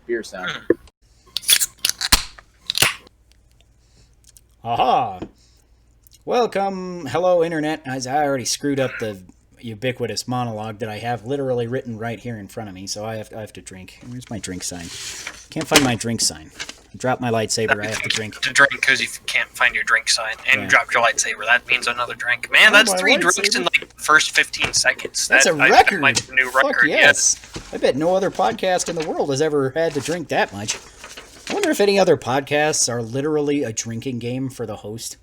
beer sound. Aha! Welcome, hello internet. As I already screwed up the ubiquitous monologue that I have literally written right here in front of me, so I have to drink. Where's my drink sign? Can't find my drink sign. I dropped my lightsaber, I have to drink. To drink because you can't find your drink sign, and you dropped your lightsaber. That means another drink. Man, Oh, that's my 3 lightsaber. drinks in like the first 15 seconds. That's a That record! might be a new Fuck record. yes! I bet no other podcast in the world has ever had to drink that much. I wonder if any other podcasts are literally a drinking game for the host,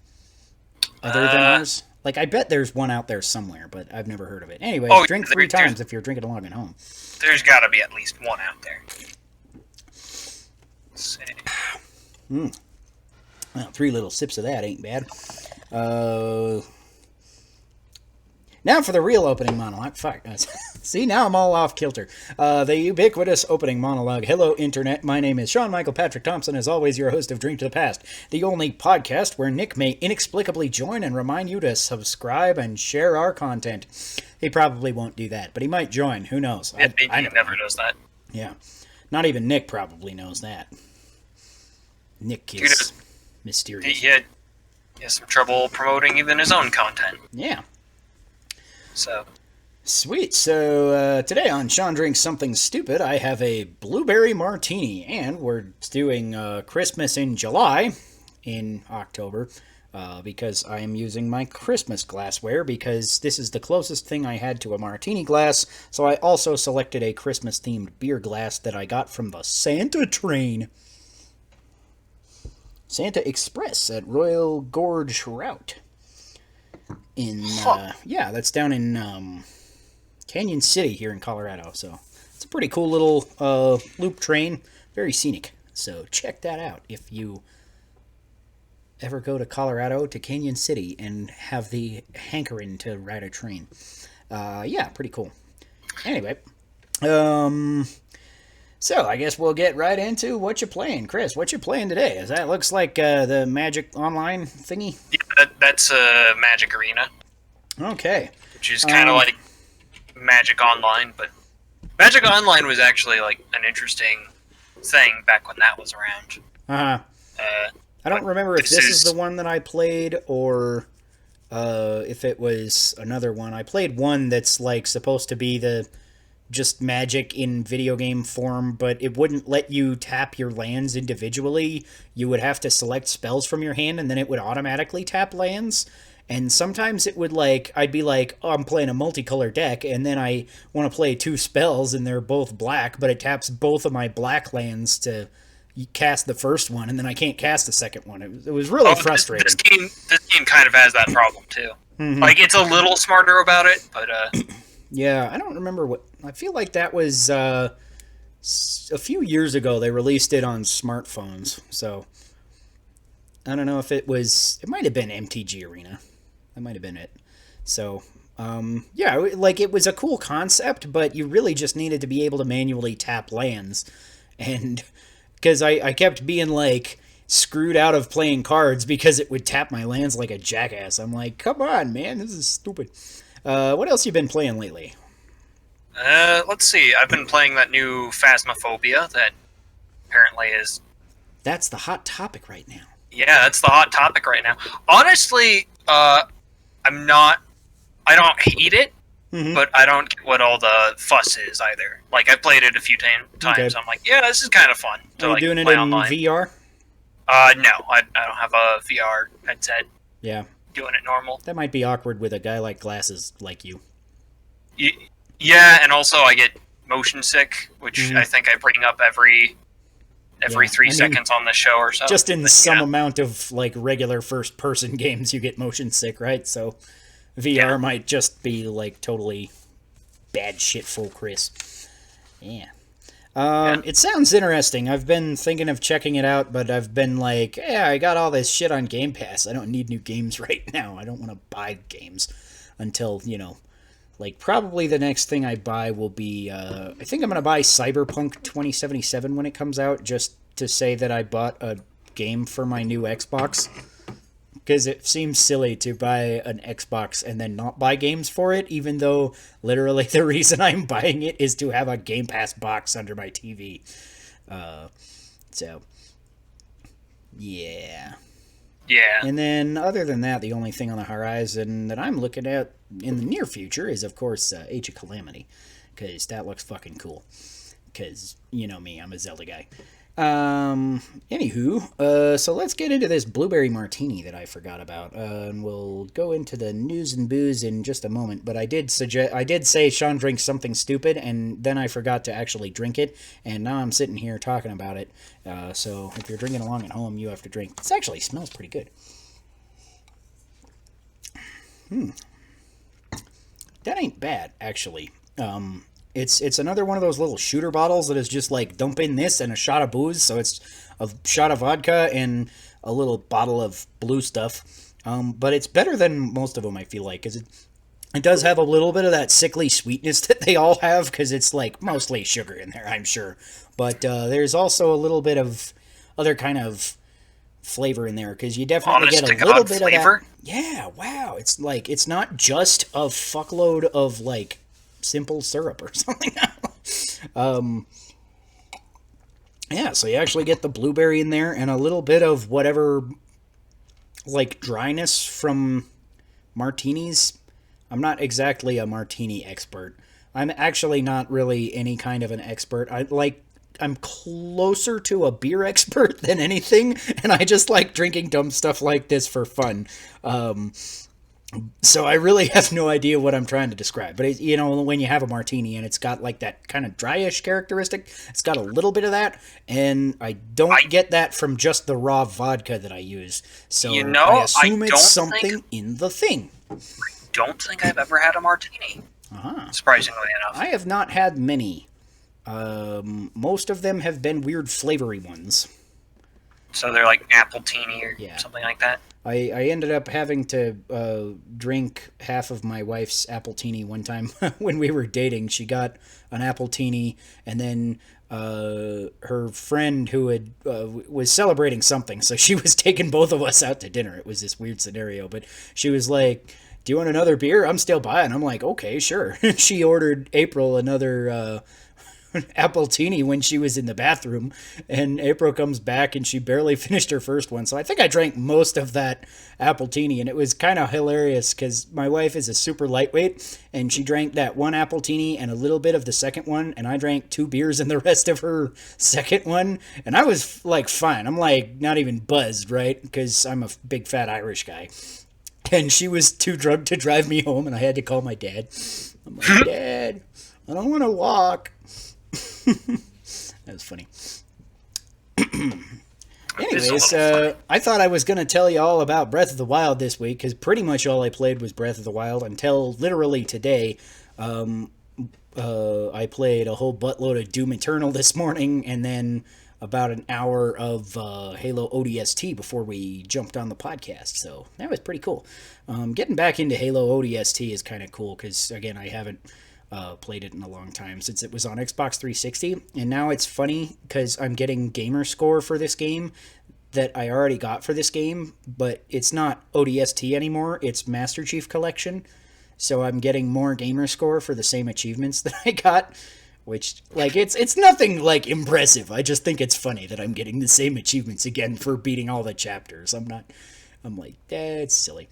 other than ours. Like, I bet there's one out there somewhere, but I've never heard of it. Anyway, drink 3 times if you're drinking along at home. There's got to be at least one out there. Let's see. Well, 3 little sips of that ain't bad. Now for the real opening monologue. Fuck. See, now I'm all off kilter. The ubiquitous opening monologue. Hello, Internet. My name is Sean Michael Patrick Thompson, as always, your host of Drink to the Past, the only podcast where Nick may inexplicably join and remind you to subscribe and share our content. He probably won't do that, but he might join. Who knows? He never does that. Yeah. Not even Nick probably knows that. Nick is mysterious. He has some trouble promoting even his own content. Yeah. So. Sweet. So today on Sean Drinks Something Stupid, I have a blueberry martini, and we're doing Christmas in July, in October, because I am using my Christmas glassware, because this is the closest thing I had to a martini glass, so I also selected a Christmas-themed beer glass that I got from the Santa train. Santa Express at Royal Gorge Route. Yeah, that's down in Canyon City here in Colorado. So it's a pretty cool little loop train, very scenic. So check that out if you ever go to Colorado, to Canyon City, and have the hankering to ride a train. Yeah, pretty cool. Anyway, so I guess we'll get right into what you playing, Chris. What you playing today? That looks like the Magic Online thingy. Yeah, that's Magic Arena. Okay. Which is kind of like Magic Online, but Magic Online was actually like an interesting thing back when that was around. I don't remember if this is the one that I played or if it was another one. I played one that's like supposed to be the just Magic in video game form, but it wouldn't let you tap your lands individually. You would have to select spells from your hand, and then it would automatically tap lands. And sometimes it would, like, I'd be like, oh, I'm playing a multicolor deck, and then I want to play 2 spells, and they're both black, but it taps both of my black lands to cast the first one, and then I can't cast the second one. It was really frustrating. This game kind of has that problem, too. Mm-hmm. Like, it's a little smarter about it, but... Yeah, I don't remember what... I feel like that was a few years ago they released it on smartphones, so... I don't know if it was... It might have been MTG Arena. That might have been it. So, yeah, like, it was a cool concept, but you really just needed to be able to manually tap lands. And... Because I kept being, like, screwed out of playing cards because it would tap my lands like a jackass. I'm like, come on, man, this is stupid. What else you been playing lately? Let's see. I've been playing that new Phasmophobia that apparently is... That's the hot topic right now. Yeah, that's the hot topic right now. Honestly, I don't hate it, but I don't get what all the fuss is either. Like, I played it a few times. Okay. I'm like, yeah, this is kind of fun to Are you doing it in online. VR? No, I don't have a VR headset. Yeah. Doing it normal. That might be awkward with a guy like glasses like you. Yeah, and also I get motion sick, which I think I bring up every 3 seconds on the show or so. Just in some amount of like regular first-person games, you get motion sick, right? So VR might just be like totally bad shit full Chris. Yeah. It sounds interesting. I've been thinking of checking it out, but I've been like, yeah, I got all this shit on Game Pass. I don't need new games right now. I don't want to buy games until, like, probably the next thing I buy will be, I think I'm going to buy Cyberpunk 2077 when it comes out, just to say that I bought a game for my new Xbox. Because it seems silly to buy an Xbox and then not buy games for it, even though literally the reason I'm buying it is to have a Game Pass box under my TV. So, yeah. Yeah. And then, other than that, the only thing on the horizon that I'm looking at in the near future is, of course, Age of Calamity, because that looks fucking cool. Because, you know me, I'm a Zelda guy. Anywho, so let's get into this blueberry martini that I forgot about, and we'll go into the news and booze in just a moment. But I did say Sean drinks something stupid, and then I forgot to actually drink it, and now I'm sitting here talking about it. So if you're drinking along at home, you have to drink. This actually smells pretty good. That ain't bad, actually. It's another one of those little shooter bottles that is just like dump in this and a shot of booze. So it's a shot of vodka and a little bottle of blue stuff. But it's better than most of them, I feel like, because it does have a little bit of that sickly sweetness that they all have, because it's like mostly sugar in there, I'm sure. But there's also a little bit of other kind of flavor in there, because you definitely get a little bit flavor? of that. Yeah, wow. It's like, it's not just a fuckload of like simple syrup or something. Yeah, so you actually get the blueberry in there and a little bit of whatever like dryness from martinis. I'm not exactly a martini expert. I'm actually not really any kind of an expert. I'm closer to a beer expert than anything, and I just like drinking dumb stuff like this for fun. So I really have no idea what I'm trying to describe. But, when you have a martini and it's got like that kind of dryish characteristic, it's got a little bit of that, and I don't get that from just the raw vodka that I use. So I assume it's something in the thing. I don't think I've ever had a martini. Surprisingly enough. I have not had many. Most of them have been weird flavory ones. So they're like appletini or something like that? I ended up having to drink half of my wife's appletini one time when we were dating. She got an appletini, and then her friend who had was celebrating something, so she was taking both of us out to dinner. It was this weird scenario, but she was like, "Do you want another beer? I'm still buying." I'm like, "Okay, sure." She ordered April another appletini when she was in the bathroom, and April comes back and she barely finished her first one. So I think I drank most of that appletini, and it was kind of hilarious because my wife is a super lightweight, and she drank that one appletini and a little bit of the second one, and I drank 2 beers and the rest of her second one, and I was like fine. I'm like not even buzzed, right? Because I'm a big fat Irish guy. And she was too drunk to drive me home, and I had to call my dad. I'm like, "Dad, I don't want to walk." That was funny. Anyways, I thought I was going to tell you all about Breath of the Wild this week, because pretty much all I played was Breath of the Wild until literally today. I played a whole buttload of Doom Eternal this morning, and then about an hour of Halo ODST before we jumped on the podcast, so that was pretty cool. Getting back into Halo ODST is kind of cool, because, again, I haven't played it in a long time since it was on Xbox 360, and now it's funny because I'm getting gamer score for this game that I already got for this game, but it's not ODST anymore, it's Master Chief Collection, so I'm getting more gamer score for the same achievements that I got, which, like, it's nothing, like, impressive. I just think it's funny that I'm getting the same achievements again for beating all the chapters. I'm like, it's silly.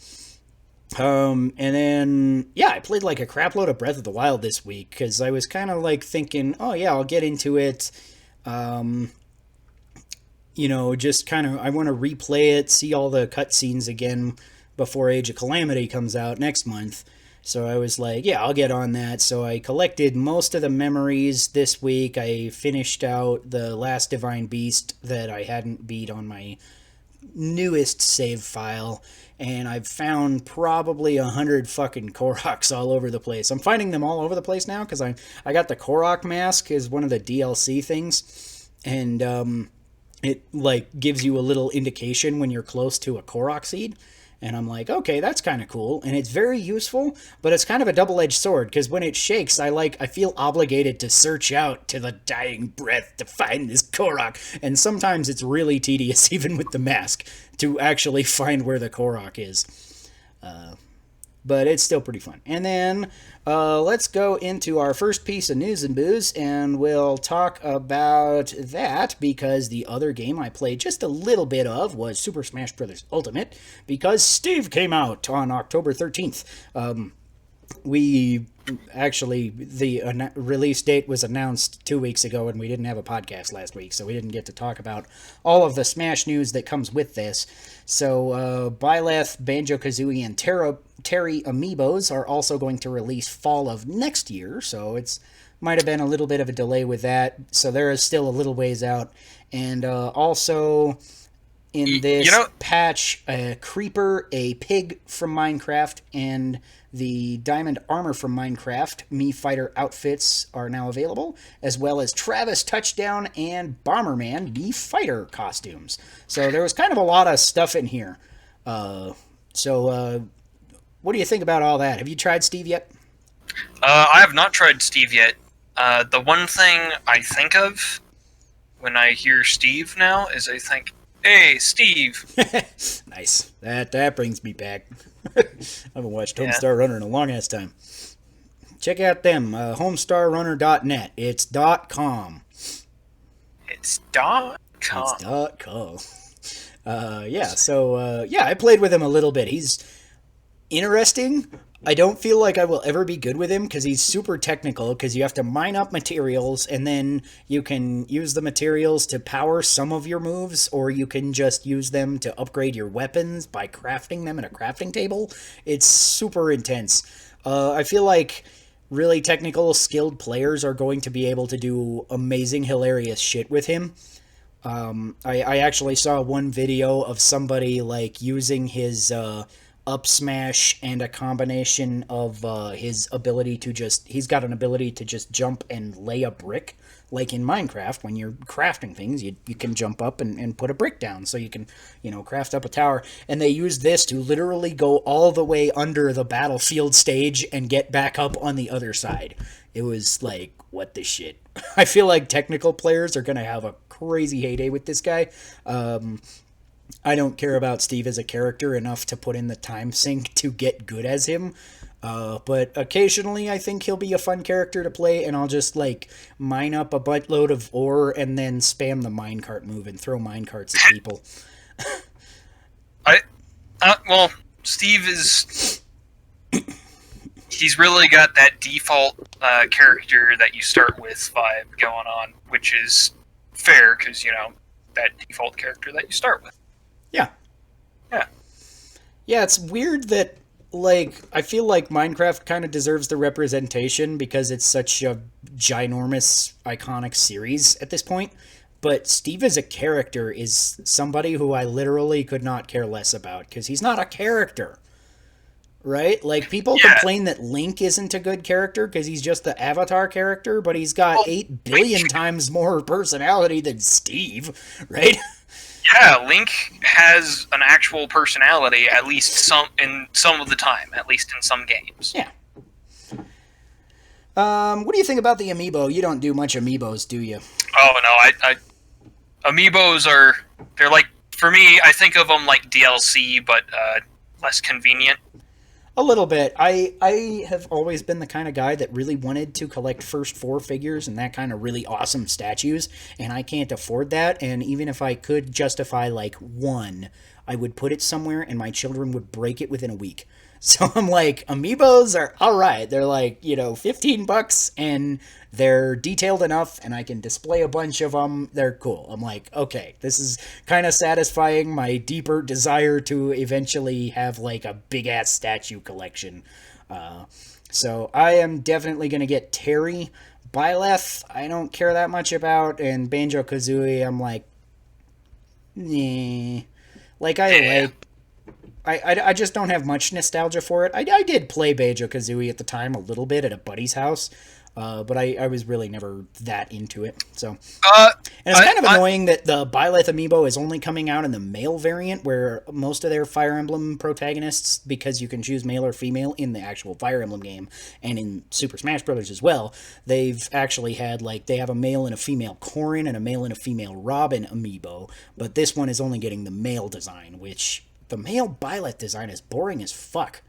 And then, I played like a crap load of Breath of the Wild this week, because I was kind of like thinking, oh yeah, I'll get into it, just kind of, I want to replay it, see all the cutscenes again before Age of Calamity comes out next month. So I was like, yeah, I'll get on that. So I collected most of the memories this week. I finished out the last Divine Beast that I hadn't beat on my newest save file, and I've found probably 100 fucking Koroks all over the place. I'm finding them all over the place now because I got the Korok mask as one of the DLC things, and it like gives you a little indication when you're close to a Korok seed. And I'm like, okay, that's kind of cool. And it's very useful, but it's kind of a double-edged sword, because when it shakes, I feel obligated to search out to the dying breath to find this Korok. And sometimes it's really tedious, even with the mask, to actually find where the Korok is. but it's still pretty fun. And then let's go into our first piece of news and booze, and we'll talk about that because the other game I played just a little bit of was Super Smash Bros. Ultimate, because Steve came out on October 13th. The release date was announced 2 weeks ago, and we didn't have a podcast last week, so we didn't get to talk about all of the Smash news that comes with this. So, Byleth, Banjo-Kazooie, and Terry Amiibos are also going to release fall of next year, so it's might have been a little bit of a delay with that, so there is still a little ways out. And also in this patch, a Creeper, a Pig from Minecraft, and the Diamond Armor from Minecraft Mii Fighter outfits are now available, as well as Travis Touchdown and Bomberman Mii Fighter costumes. So there was kind of a lot of stuff in here. What do you think about all that? Have you tried Steve yet? I have not tried Steve yet. The one thing I think of when I hear Steve now is I think, hey, Steve. Nice. That brings me back. I haven't watched Homestar Runner in a long ass time. Check out them, homestarrunner.net. It's .com. It's .com. It's .com. I played with him a little bit. He's interesting. I don't feel like I will ever be good with him because he's super technical, because you have to mine up materials and then you can use the materials to power some of your moves, or you can just use them to upgrade your weapons by crafting them in a crafting table. It's super intense. I feel like really technical, skilled players are going to be able to do amazing, hilarious shit with him. I actually saw one video of somebody like using his up smash and a combination of his ability to he's got an ability to just jump and lay a brick. Like in Minecraft, when you're crafting things, you can jump up and put a brick down so you can, craft up a tower. And they use this to literally go all the way under the battlefield stage and get back up on the other side. It was like, what the shit? I feel like technical players are going to have a crazy heyday with this guy. I don't care about Steve as a character enough to put in the time sink to get good as him. But occasionally I think he'll be a fun character to play, and I'll just, mine up a buttload of ore and then spam the minecart move and throw minecarts at people. Steve is... He's really got that default character that you start with vibe going on, which is fair, because, that default character that you start with. Yeah. Yeah. Yeah, it's weird that, I feel like Minecraft kind of deserves the representation because it's such a ginormous, iconic series at this point. But Steve as a character is somebody who I literally could not care less about because he's not a character. Right? People complain that Link isn't a good character because he's just the avatar character, but he's got 8 billion times more personality than Steve, right? Yeah, Link has an actual personality, at least some of the time, at least in some games. Yeah. What do you think about the Amiibo? You don't do much Amiibos, do you? Oh, no, Amiibos they're for me, I think of them like DLC, but less convenient. A little bit. I have always been the kind of guy that really wanted to collect first 4 figures and that kind of really awesome statues, and I can't afford that, and even if I could justify, one, I would put it somewhere and my children would break it within a week. So I'm like, Amiibos are alright. They're $15 and they're detailed enough and I can display a bunch of them. They're cool. I'm like, okay, this is kind of satisfying my deeper desire to eventually have a big ass statue collection. So I am definitely going to get Terry. Byleth, I don't care that much about, and Banjo-Kazooie, I'm like, nah. I just don't have much nostalgia for it. I did play Banjo-Kazooie at the time a little bit at a buddy's house, but I was really never that into it. So, and it's kind of annoying that the Byleth Amiibo is only coming out in the male variant, where most of their Fire Emblem protagonists, because you can choose male or female in the actual Fire Emblem game, and in Super Smash Bros. As well, they've actually had, they have a male and a female Corrin and a male and a female Robin Amiibo, but this one is only getting the male design, which... The male Byleth design is boring as fuck.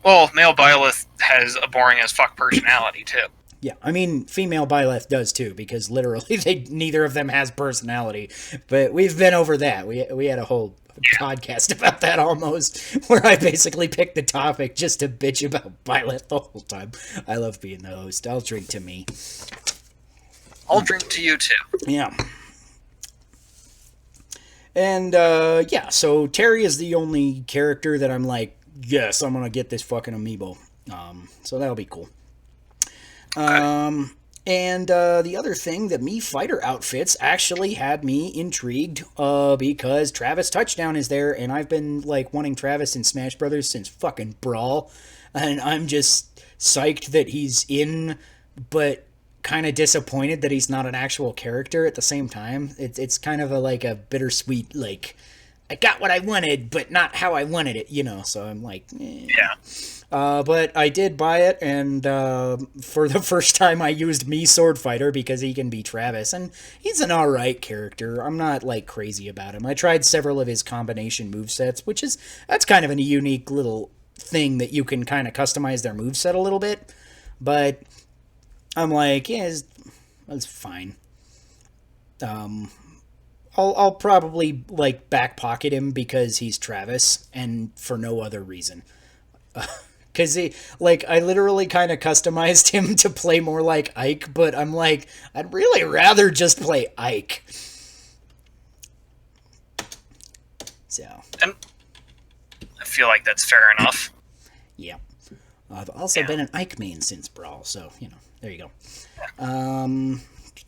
Well, male Byleth has a boring as fuck personality too. Yeah, I mean, female Byleth does too, because literally neither of them has personality. But we've been over that. We had a whole podcast about that almost, where I basically picked the topic just to bitch about Byleth the whole time. I love being the host. I'll drink to me. I'll drink to you too. Yeah. And, yeah, so Terry is the only character that I'm like, yes, I'm gonna get this fucking amiibo. So that'll be cool. And the other thing, the Mii Fighter outfits actually had me intrigued, because Travis Touchdown is there, and I've been, like, wanting Travis in Smash Brothers since fucking Brawl, and I'm just psyched that he's in, but kind of disappointed that he's not an actual character at the same time. It's kind of a bittersweet, like, I got what I wanted, but not how I wanted it, you know, so I'm like, eh. Yeah. But I did buy it, and for the first time I used Mii Sword Fighter because he can be Travis, and he's an alright character. I'm not, like, crazy about him. I tried several of his combination movesets, that's kind of a unique little thing that you can kind of customize their moveset a little bit, but I'm like, yeah, it's fine. I'll probably, like, back pocket him because he's Travis, and for no other reason. Because I literally kind of customized him to play more like Ike, but I'm like, I'd really rather just play Ike. So. And I feel like that's fair enough. Yeah. I've also been an Ike main since Brawl, so, you know, there you go.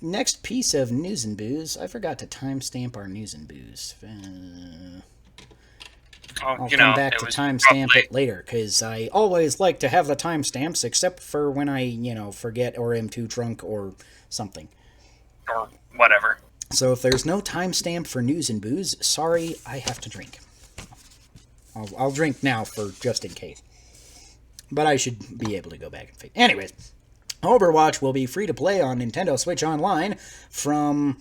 Next piece of NooznBooz. I forgot to timestamp our NooznBooz. I'll come back to timestamp it later, because I always like to have the timestamps, except for when I, forget or am too drunk or something. Or whatever. So if there's no timestamp for NooznBooz, sorry, I have to drink. I'll drink now for just in case. But I should be able to go back and fix. Anyways, Overwatch will be free to play on Nintendo Switch Online from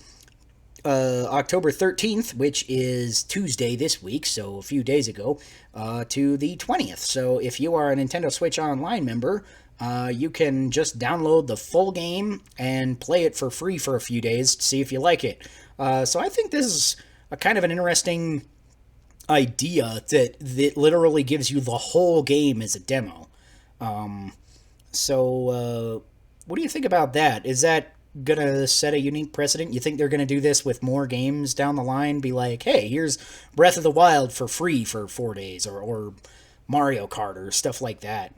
October 13th, which is Tuesday this week, so a few days ago, to the 20th. So if you are a Nintendo Switch Online member, you can just download the full game and play it for free for a few days to see if you like it. So I think this is a kind of an interesting idea that literally gives you the whole game as a demo. So what do you think about that? Is that gonna set a unique precedent? You think they're gonna do this with more games down the line? Be like, hey, here's Breath of the Wild for free for 4 days, or Mario Kart or stuff like that.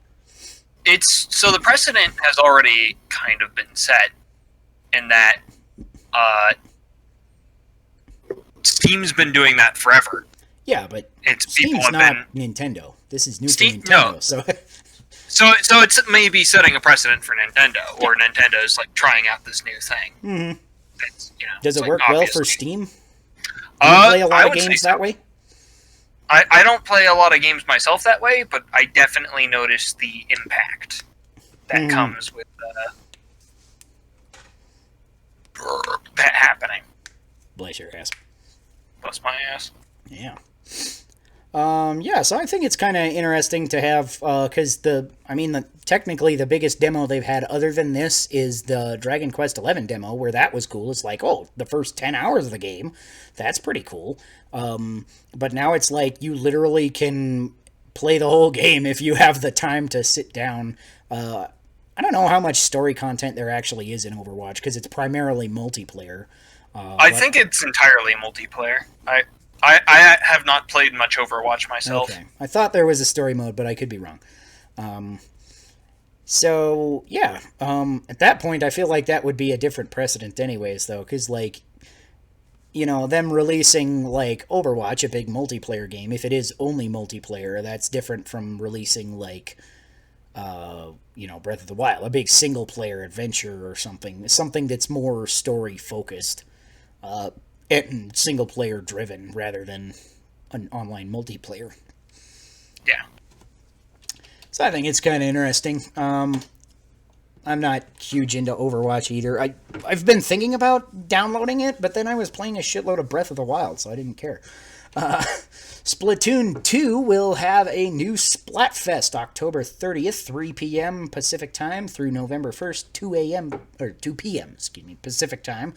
So the precedent has already kind of been set in that Steam's been doing that forever. Yeah, but Steam's not Nintendo. This is new for Nintendo. No. So it's maybe setting a precedent for Nintendo, or Nintendo's like trying out this new thing. Mm-hmm. It's, Does it work well for Steam? Do you play a lot of games that way? I don't play a lot of games myself that way, but I definitely notice the impact that comes with that happening. Bless your ass. Bless my ass. Yeah. So I think it's kind of interesting to have, because technically the biggest demo they've had other than this is the Dragon Quest XI demo, where that was cool. It's like, oh, the first 10 hours of the game, that's pretty cool. But now it's like you literally can play the whole game if you have the time to sit down. I don't know how much story content there actually is in Overwatch, because it's primarily multiplayer. I think it's entirely multiplayer. I have not played much Overwatch myself. Okay. I thought there was a story mode, but I could be wrong. At that point, I feel like that would be a different precedent anyways, though, because, them releasing, Overwatch, a big multiplayer game, if it is only multiplayer, that's different from releasing, Breath of the Wild, a big single-player adventure or something that's more story-focused. And single-player driven rather than an online multiplayer. Yeah. So I think it's kind of interesting. I'm not huge into Overwatch either. I've been thinking about downloading it, but then I was playing a shitload of Breath of the Wild, so I didn't care. Splatoon 2 will have a new Splatfest October 30th, 3 p.m. Pacific Time through November 1st, 2 a.m. or 2 p.m. Pacific Time.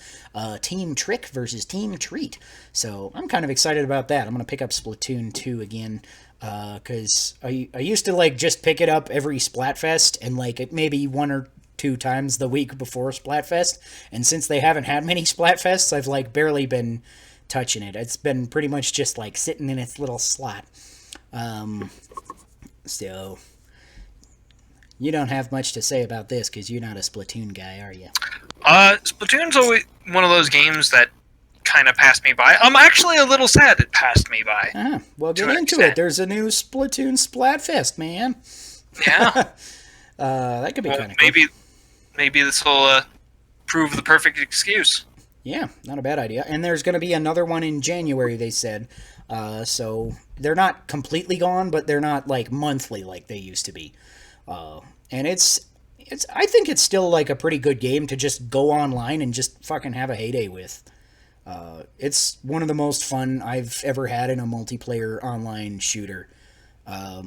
Team Trick versus Team Treat. So I'm kind of excited about that. I'm going to pick up Splatoon 2 again because I used to like just pick it up every Splatfest and like maybe one or two times the week before Splatfest. And since they haven't had many Splatfests, I've like barely been touching it. It's been pretty much just like sitting in its little slot. So you don't have much to say about this because you're not a Splatoon guy, are you? Splatoon's always one of those games that kind of passed me by. I'm actually a little sad it passed me by. Well, get into it. There's a new Splatoon Splatfest, man. Yeah. That could be kind of cool. Maybe this will prove the perfect excuse. Yeah, not a bad idea. And there's going to be another one in January, they said. So they're not completely gone, but they're not like monthly like they used to be. And it's I think it's still like a pretty good game to just go online and just fucking have a heyday with. It's one of the most fun I've ever had in a multiplayer online shooter. I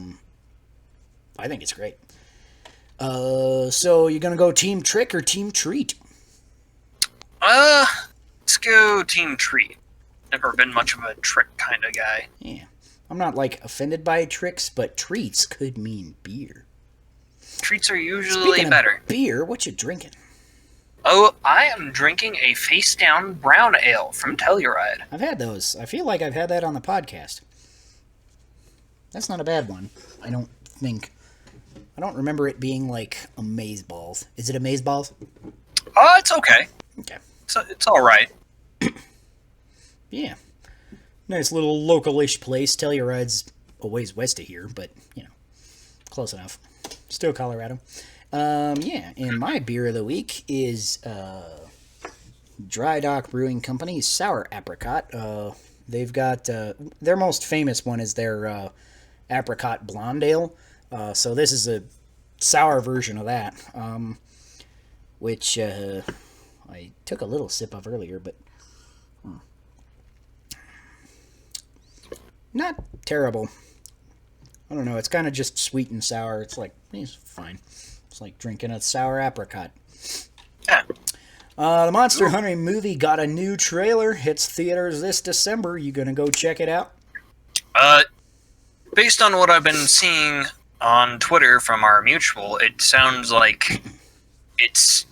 think it's great. So you're going to go Team Trick or Team Treat? Let's go Team Treat. Never been much of a trick kind of guy. Yeah. I'm not, like, offended by tricks, but treats could mean beer. Treats are usually better. Beer? What you drinking? Oh, I am drinking a face-down brown ale from Telluride. I've had those. I feel like I've had that on the podcast. That's not a bad one, I don't think. I don't remember it being, like, amazeballs. Is it amazeballs? It's okay. Okay. It's all right. Yeah. Nice little local-ish place. Telluride's a ways west of here, but, you know, close enough. Still Colorado. Yeah, and my beer of the week is Dry Dock Brewing Company's Sour Apricot. They've got, their most famous one is their Apricot Blonde Ale. So this is a sour version of that, which I took a little sip of earlier, but not terrible. I don't know, it's kind of just sweet and sour. It's like, it's fine. It's like drinking a sour apricot. Yeah. The Monster Hunter movie got a new trailer. Hits theaters this December. You gonna go check it out? Based on what I've been seeing on Twitter from our mutual, it sounds like it's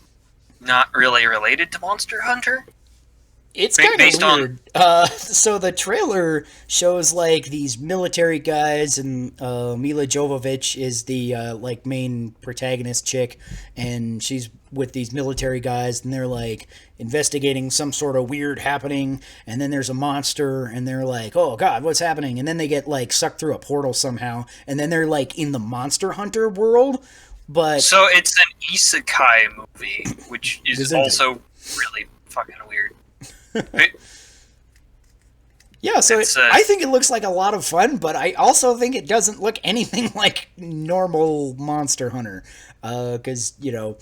not really related to Monster Hunter. It's kind of weird. So the trailer shows like these military guys, and Mila Jovovich is the like main protagonist chick, and she's with these military guys, and they're like investigating some sort of weird happening, and then there's a monster, and they're like, oh god, what's happening? And then they get like sucked through a portal somehow, and then they're like in the Monster Hunter world. But so it's an isekai movie, which is also really fucking weird. Yeah, so I think it looks like a lot of fun, but I also think it doesn't look anything like normal Monster Hunter, because you know,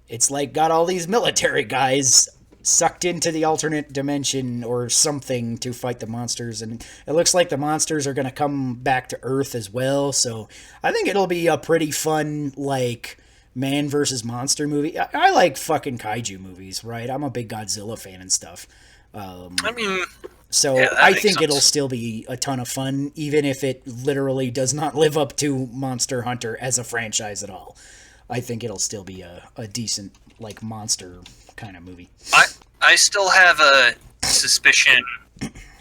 it's like got all these military guys sucked into the alternate dimension or something to fight the monsters, and it looks like the monsters are going to come back to Earth as well. So I think it'll be a pretty fun like man versus monster movie. I like fucking kaiju movies, right? I'm a big Godzilla fan and stuff. I mean, so yeah, I think it'll still be a ton of fun, even if it literally does not live up to Monster Hunter as a franchise at all. I think it'll still be a decent like monster kind of movie. I still have a suspicion,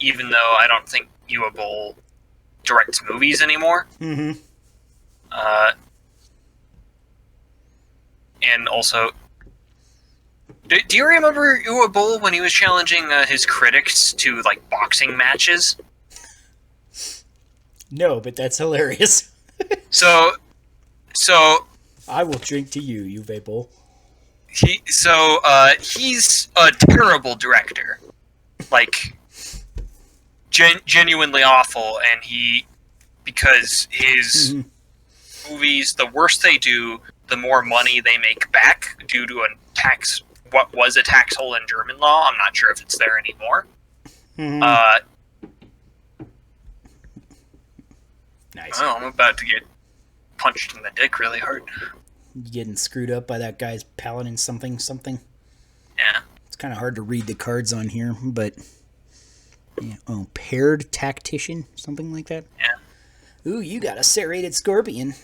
even though I don't think UA directs movies anymore. Mm-hmm. And also, do you remember UA when he was challenging his critics to like boxing matches? No, but that's hilarious. So I will drink to you, Uwe Boll. He's a terrible director, like genuinely awful, and because his movies, the worse they do, the more money they make back due to what was a tax hole in German law. I'm not sure if it's there anymore. Mm-hmm. Nice. Oh, I'm about to get punched in the dick really hard. You getting screwed up by that guy's paladin something something? Yeah. It's kind of hard to read the cards on here, but... Yeah. Oh, paired tactician? Something like that? Yeah. Ooh, you got a serrated scorpion.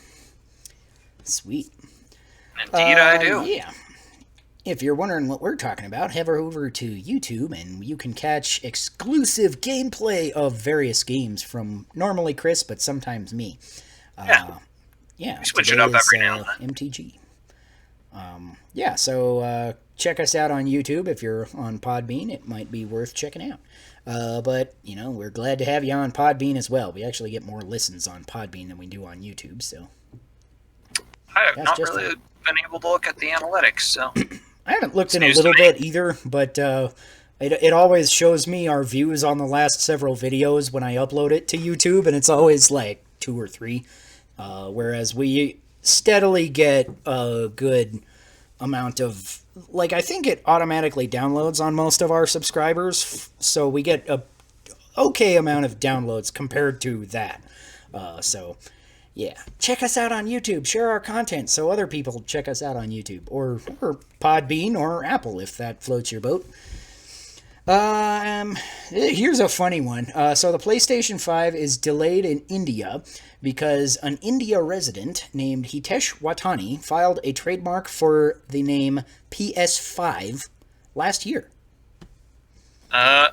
Sweet. Indeed I do. Yeah. If you're wondering what we're talking about, head over to YouTube and you can catch exclusive gameplay of various games from normally Chris, but sometimes me. Yeah. We switch it up every now and then. MTG. Yeah, so check us out on YouTube. If you're on Podbean, it might be worth checking out. But, we're glad to have you on Podbean as well. We actually get more listens on Podbean than we do on YouTube, so... I have not really been able to look at the analytics, so... I haven't looked in a little bit either, but it always shows me our views on the last several videos when I upload it to YouTube, and it's always like 2 or 3, whereas we steadily get a good amount of... Like, I think it automatically downloads on most of our subscribers, so we get a okay amount of downloads compared to that. So... Yeah, check us out on YouTube. Share our content so other people check us out on YouTube. Or Podbean or Apple, if that floats your boat. Here's a funny one. So the PlayStation 5 is delayed in India because an India resident named Hitesh Watani filed a trademark for the name PS5 last year. Well,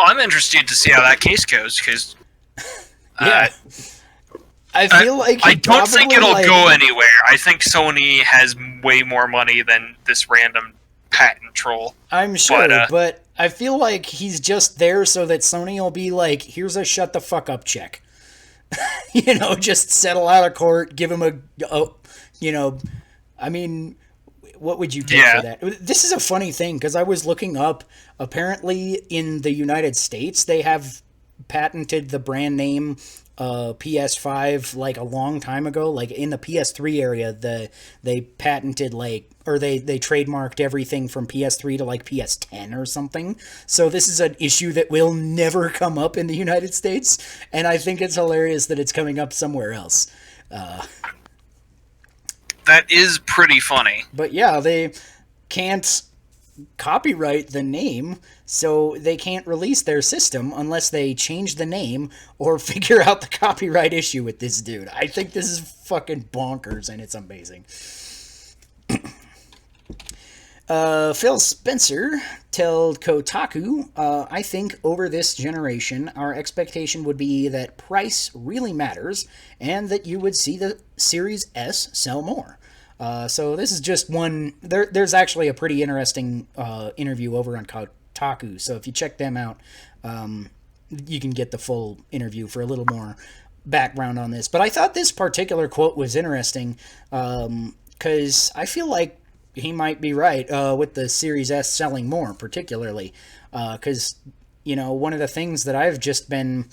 I'm interested to see how that case goes, because... yeah. I feel like I don't think it'll go anywhere. I think Sony has way more money than this random patent troll. I'm sure, but I feel like he's just there so that Sony will be like, here's a shut the fuck up check. Just settle out of court, give him I mean, what would you take for that? This is a funny thing, because I was looking up, apparently in the United States, they have patented the brand name PS5 like a long time ago. Like in the PS3 area, they patented they trademarked everything from PS3 to like PS10 or something. So this is an issue that will never come up in the United States, and I think it's hilarious that it's coming up somewhere else. That is pretty funny. But yeah, they can't copyright the name, so they can't release their system unless they change the name or figure out the copyright issue with this dude. I think this is fucking bonkers, and it's amazing. Phil Spencer told Kotaku, I think over this generation, our expectation would be that price really matters, and that you would see the Series S sell more. So this is just one... There's actually a pretty interesting interview over on Kotaku, so if you check them out, you can get the full interview for a little more background on this. But I thought this particular quote was interesting, because I feel like he might be right with the Series S selling more, particularly, because, one of the things that I've just been,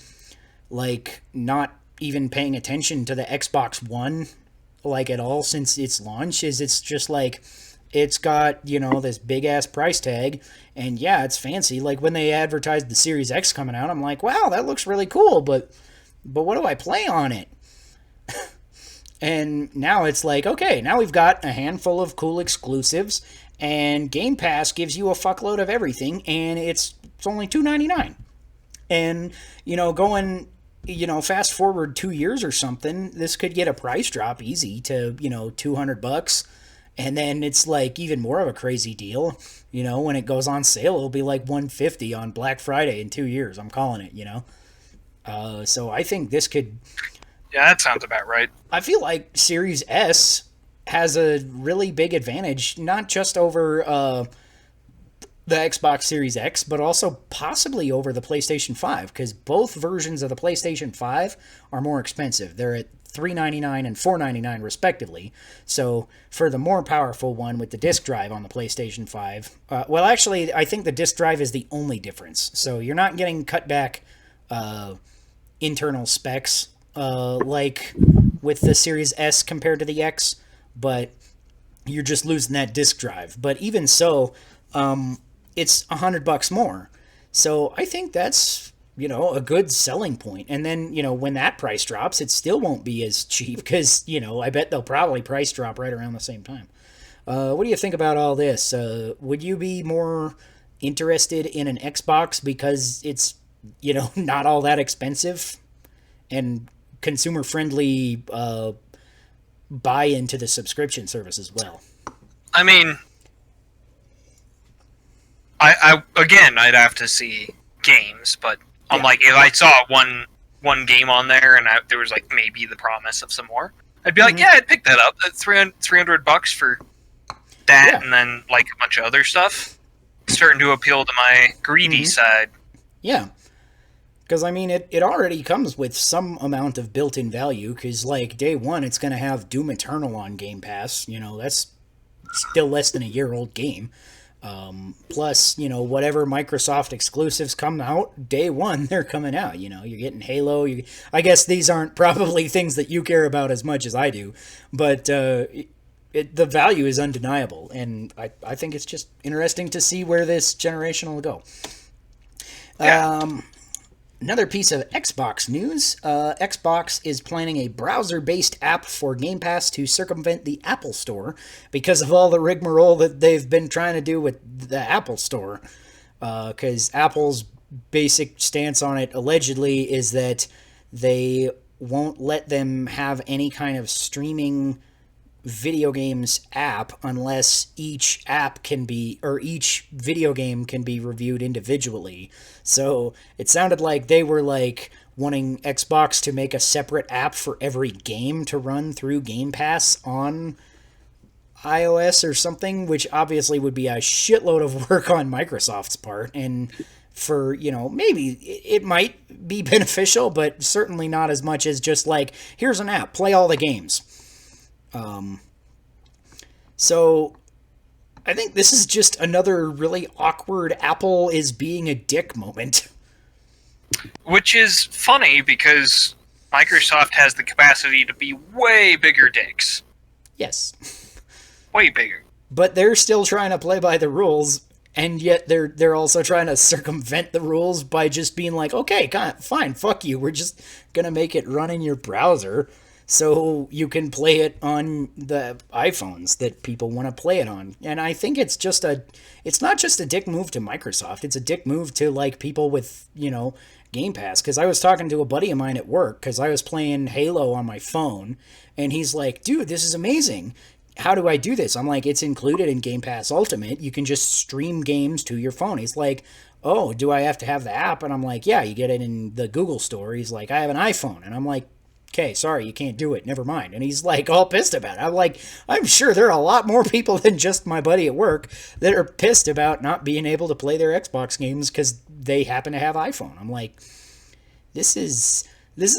not even paying attention to the Xbox One at all since its launch is it's just it's got this big ass price tag, and yeah, it's fancy. Like when they advertised the Series X coming out, I'm like, wow, that looks really cool, but what do I play on it? And now it's okay, now we've got a handful of cool exclusives, and Game Pass gives you a fuckload of everything, and it's only $2.99. And going fast forward 2 years or something, this could get a price drop easy to, $200. And then it's even more of a crazy deal. When it goes on sale, it'll be $150 on Black Friday in 2 years. I'm calling it, so I think this could... Yeah, that sounds about right. I feel like Series S has a really big advantage, not just over the Xbox Series X, but also possibly over the PlayStation 5, because both versions of the PlayStation 5 are more expensive. They're at $399 and $499 respectively. So for the more powerful one with the disc drive on the PlayStation 5, actually, I think the disc drive is the only difference. So you're not getting cut back internal specs like with the Series S compared to the X, but you're just losing that disc drive. But even so, it's $100 more. So I think that's a good selling point. And then, when that price drops, it still won't be as cheap because, I bet they'll probably price drop right around the same time. What do you think about all this? Would you be more interested in an Xbox because it's, not all that expensive and consumer friendly buy into the subscription service as well? I mean, I'd have to see games, but I'm like, if I saw one game on there and there was like maybe the promise of some more, I'd be like, yeah, I'd pick that up. That's $300 for that, and then like a bunch of other stuff. It's starting to appeal to my greedy side. Yeah. Because, I mean, it already comes with some amount of built-in value, because, like, day one, it's going to have Doom Eternal on Game Pass. That's still less than a year-old game. Plus, whatever Microsoft exclusives come out, day one, they're coming out. You're getting Halo. I guess these aren't probably things that you care about as much as I do, but the value is undeniable, and I think it's just interesting to see where this generation will go. Yeah. Another piece of Xbox news. Xbox is planning a browser-based app for Game Pass to circumvent the Apple Store because of all the rigmarole that they've been trying to do with the Apple Store. Because Apple's basic stance on it, allegedly, is that they won't let them have any kind of streaming video games app unless each video game can be reviewed individually. So it sounded like they were like wanting Xbox to make a separate app for every game to run through Game Pass on iOS or something, which obviously would be a shitload of work on Microsoft's part. And for, maybe it might be beneficial, but certainly not as much as just like, here's an app, play all the games. So I think this is just another really awkward Apple is being a dick moment. Which is funny because Microsoft has the capacity to be way bigger dicks. Yes. Way bigger. But they're still trying to play by the rules, and yet they're also trying to circumvent the rules by just being like, okay, fine, fuck you. We're just going to make it run in your browser so you can play it on the iPhones that people want to play it on. And I think it's not just a dick move to Microsoft. It's a dick move to like people with, Game Pass. Because I was talking to a buddy of mine at work because I was playing Halo on my phone, and he's like, dude, this is amazing. How do I do this? I'm like, it's included in Game Pass Ultimate. You can just stream games to your phone. He's like, oh, do I have to have the app? And I'm like, yeah, you get it in the Google store. He's like, I have an iPhone. And I'm like, okay, sorry, you can't do it. Never mind. And he's like all pissed about it. I'm like, I'm sure there are a lot more people than just my buddy at work that are pissed about not being able to play their Xbox games because they happen to have iPhone. I'm like, this is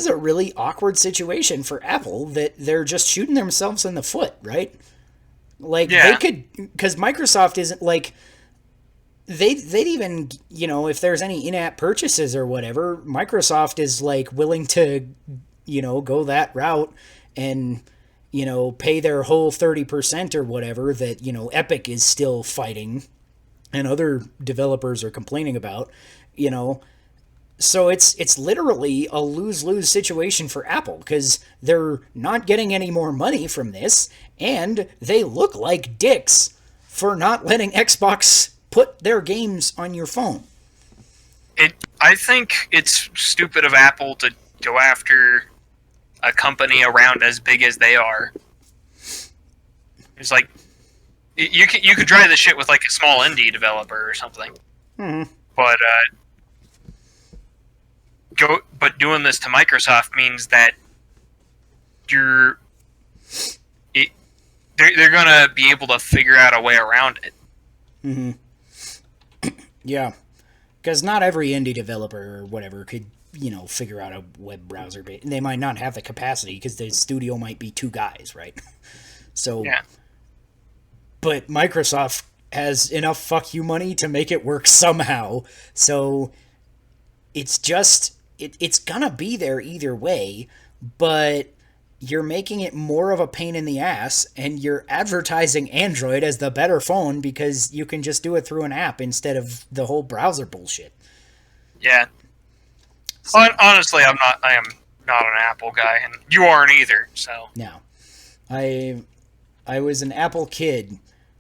a really awkward situation for Apple that they're just shooting themselves in the foot, right? Like, They could, because Microsoft isn't like, they'd even, if there's any in-app purchases or whatever, Microsoft is like willing to, go that route and, pay their whole 30% or whatever that, Epic is still fighting and other developers are complaining about, So it's literally a lose-lose situation for Apple because they're not getting any more money from this, and they look like dicks for not letting Xbox put their games on your phone. I think it's stupid of Apple to go after a company around as big as they are. It's like you could try this shit with like a small indie developer or something. Mm-hmm. But doing this to Microsoft means that they're gonna be able to figure out a way around it. Mm-hmm. Yeah, because not every indie developer or whatever could figure out a web browser. They might not have the capacity because the studio might be 2 guys, right? So, yeah. But Microsoft has enough fuck you money to make it work somehow. So it's just. It's gonna be there either way, but you're making it more of a pain in the ass, and you're advertising Android as the better phone because you can just do it through an app instead of the whole browser bullshit. Yeah. Honestly, I am not an Apple guy, and you aren't either. So No, I was an Apple kid.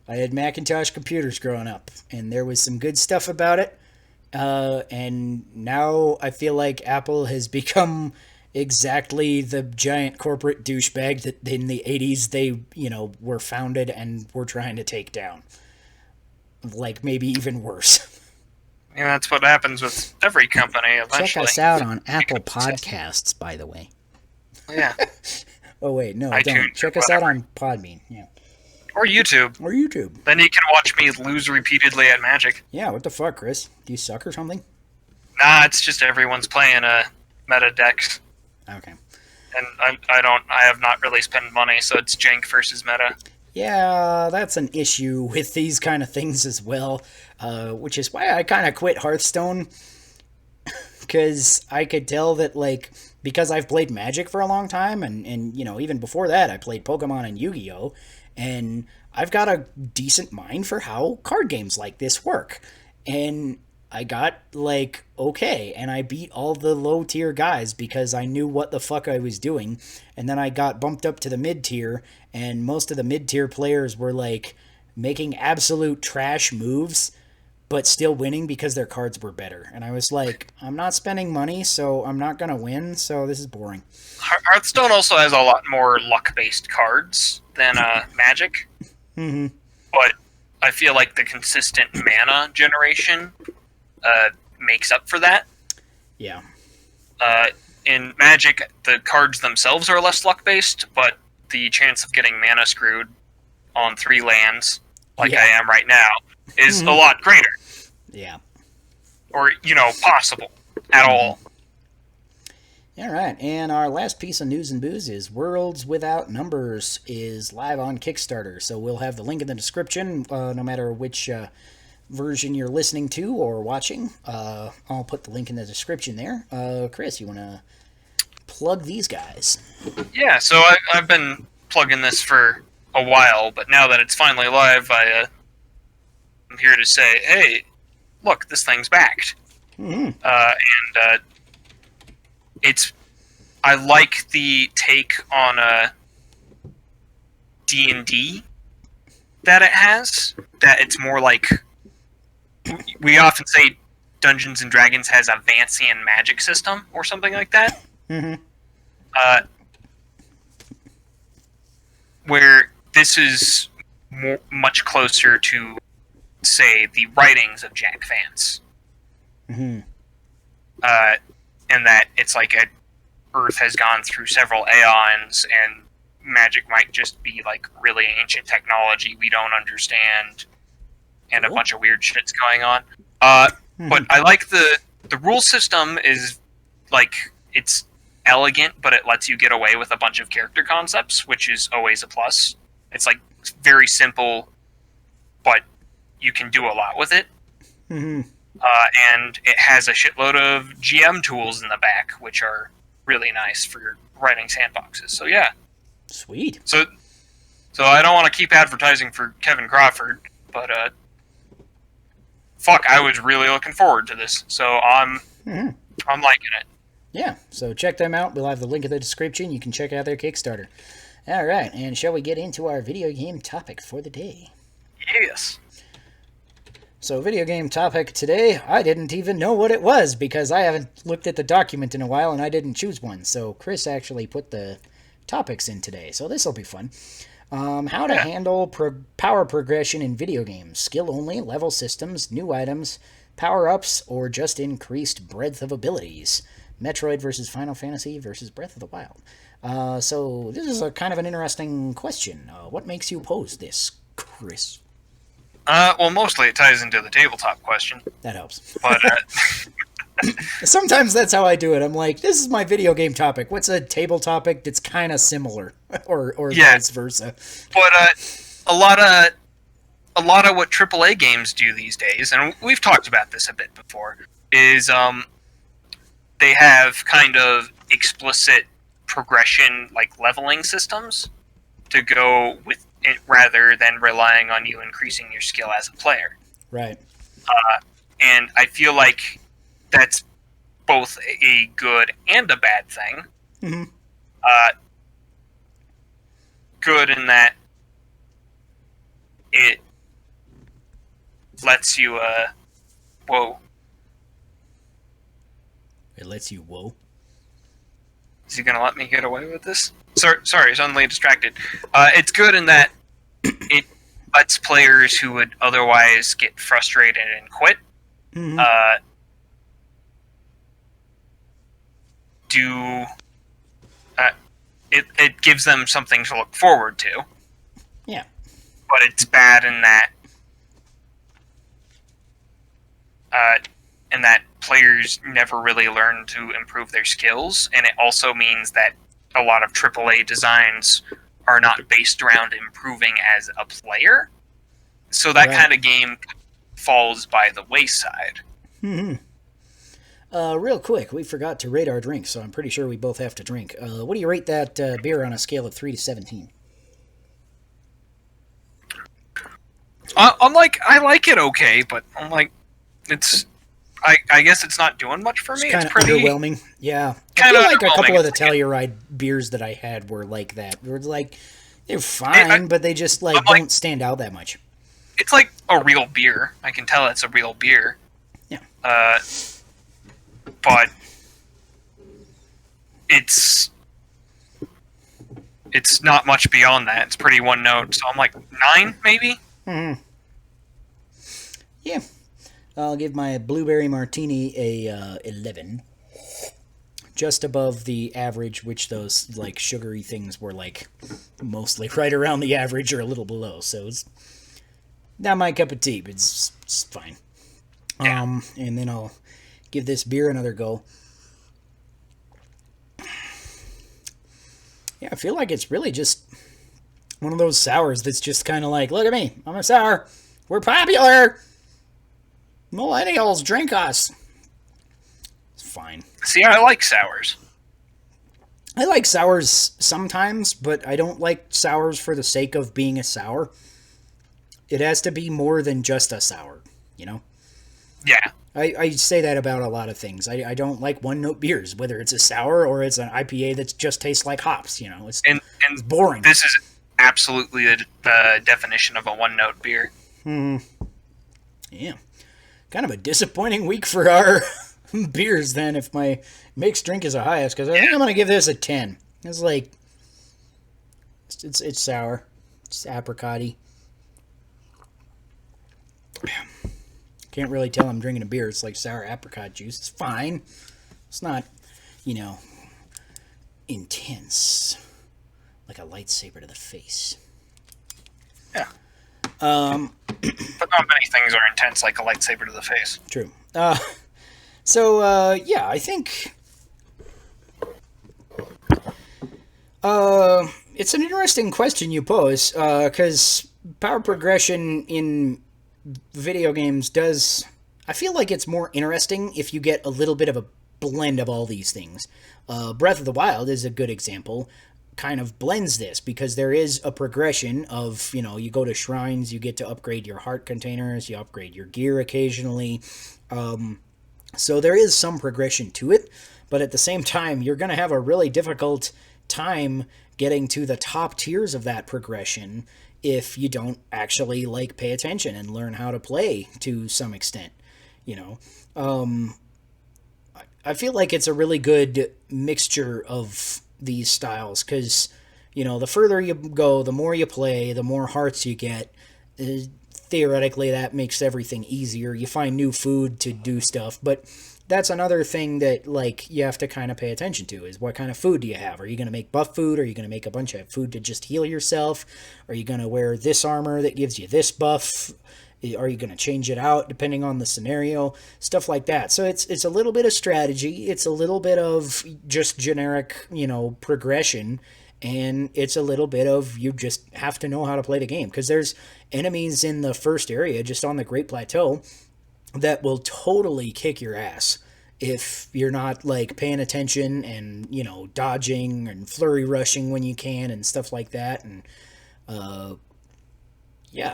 I had Macintosh computers growing up, and there was some good stuff about it. And now I feel like Apple has become exactly the giant corporate douchebag that in the 80s they, were founded and were trying to take down. Like, maybe even worse. yeah, that's what happens with every company eventually. Check us out on Apple Podcasts, by the way. Yeah. Oh, wait, no, iTunes, don't. Check us out on Podbean, yeah. Or YouTube. Or YouTube. Then you can watch me lose repeatedly at Magic. Yeah, what the fuck, Chris? Do you suck or something? Nah, it's just everyone's playing meta decks. Okay. And I have not really spent money, so it's jank versus meta. Yeah, that's an issue with these kind of things as well, which is why I kind of quit Hearthstone, because I could tell that, like, because I've played Magic for a long time, and even before that, I played Pokemon and Yu-Gi-Oh!, and I've got a decent mind for how card games like this work, and I got, like, okay, and I beat all the low-tier guys because I knew what the fuck I was doing, and then I got bumped up to the mid-tier, and most of the mid-tier players were, like, making absolute trash moves, but still winning because their cards were better. And I was like, I'm not spending money, so I'm not gonna win, so this is boring. Hearthstone also has a lot more luck-based cards than Magic. Mm-hmm. But I feel like the consistent mana generation makes up for that. Yeah. In Magic, the cards themselves are less luck-based, but the chance of getting mana screwed on 3 lands, like I am right now, is a lot greater. Yeah. Or, possible at all. All right, and our last piece of news and booze is Worlds Without Numbers is live on Kickstarter, so we'll have the link in the description, no matter which version you're listening to or watching. I'll put the link in the description there. Chris, you want to plug these guys? Yeah, so I've been plugging this for a while, but now that it's finally live, I'm here to say, hey, look, this thing's backed. Mm-hmm. And I like the take on D&D that it has, that it's more like, we often say Dungeons and Dragons has a Vancian magic system or something like that. Mm-hmm. Where this is much closer to, say, the writings of Jack Vance. Mm-hmm. And that it's like Earth has gone through several aeons, and magic might just be like really ancient technology we don't understand, and a bunch of weird shit's going on. But I like the rule system is like, it's elegant, but it lets you get away with a bunch of character concepts, which is always a plus. It's like very simple, but you can do a lot with it. Mm-hmm. And it has a shitload of GM tools in the back, which are really nice for writing sandboxes. So yeah. Sweet. So I don't want to keep advertising for Kevin Crawford, but fuck, I was really looking forward to this. So I'm liking it. Yeah, so check them out. We'll have the link in the description. You can check out their Kickstarter. All right, and shall we get into our video game topic for the day? Yes. So, video game topic today, I didn't even know what it was because I haven't looked at the document in a while and I didn't choose one. So, Chris actually put the topics in today, so this will be fun. How to handle power progression in video games. Skill only, level systems, new items, power-ups, or just increased breadth of abilities. Metroid versus Final Fantasy versus Breath of the Wild. So, this is a kind of an interesting question. What makes you pose this, Chris? Well, mostly it ties into the tabletop question. That helps. But sometimes that's how I do it. I'm like, this is my video game topic. What's a table topic that's kind of similar, or vice versa? But a lot of what AAA games do these days, and we've talked about this a bit before, is they have kind of explicit progression, like leveling systems, to go with it rather than relying on you increasing your skill as a player. Right. And I feel like that's both a good and a bad thing. Mm-hmm. Good in that it lets you, whoa. It lets you, whoa. Is he going to let me get away with this? Sorry, suddenly distracted. It's good in that it lets players who would otherwise get frustrated and quit Mm-hmm. It gives them something to look forward to. Yeah. But it's bad in that players never really learn to improve their skills, and it also means that a lot of AAA designs are not based around improving as a player. So that Right. kind of game falls by the wayside. Mm-hmm. Real quick, we forgot to rate our drinks, so I'm pretty sure we both have to drink. What do you rate that beer on a scale of 3 to 17? I'm like, I like it okay, but I'm like, I guess it's not doing much for me. It's kind It's of pretty underwhelming. Yeah. I Kinda feel like a couple underwhelming. of the Telluride beers that I had were like that. They were like, they're fine, but they just like I'm like- don't stand out that much. It's like a real beer. I can tell it's a real beer. Yeah. But it's not much beyond that. It's pretty one note. So I'm like 9, maybe. Mm-hmm. Yeah. I'll give my blueberry martini a 11. Just above the average, which those like sugary things were like mostly right around the average or a little below. So it's not my cup of tea, but it's fine. Yeah. And then I'll give this beer another go. Yeah, I feel like it's really just one of those sours that's just kind of like, look at me, I'm a sour. We're popular. Millennials drink us. It's fine. See, I like sours. I like sours sometimes, but I don't like sours for the sake of being a sour. It has to be more than just a sour, you know? Yeah. I say that about a lot of things. I don't like one-note beers, whether it's a sour or it's an IPA that just tastes like hops, you know? It's boring. This is absolutely the definition of a one-note beer. Yeah. Kind of a disappointing week for our beers then if my mixed drink is the highest, because I think I'm going to give this a 10. It's like, it's sour. It's apricot-y. Can't really tell I'm drinking a beer. It's like sour apricot juice. It's fine. It's not, intense. Like a lightsaber to the face. Yeah. But not many things are intense like a lightsaber to the face. True. Yeah, I think it's an interesting question you pose, because power progression in video games I feel like it's more interesting if you get a little bit of a blend of all these things. Breath of the Wild is a good example, kind of blends this, because there is a progression of, you go to shrines, you get to upgrade your heart containers, you upgrade your gear occasionally. So there is some progression to it, but at the same time, you're going to have a really difficult time getting to the top tiers of that progression if you don't actually pay attention and learn how to play to some extent. I feel like it's a really good mixture of these styles, because the further you go, the more you play, the more hearts you get. Theoretically, that makes everything easier. You find new food to do stuff, but that's another thing that you have to kind of pay attention to, is what kind of food do you have? Are you going to make buff food? Are you going to make a bunch of food to just heal yourself? Are you going to wear this armor that gives you this buff? Are you going to change it out depending on the scenario? Stuff like that. So it's a little bit of strategy. It's a little bit of just generic, progression. And it's a little bit of, you just have to know how to play the game. Because there's enemies in the first area, just on the Great Plateau, that will totally kick your ass if you're not paying attention and dodging and flurry rushing when you can and stuff like that. And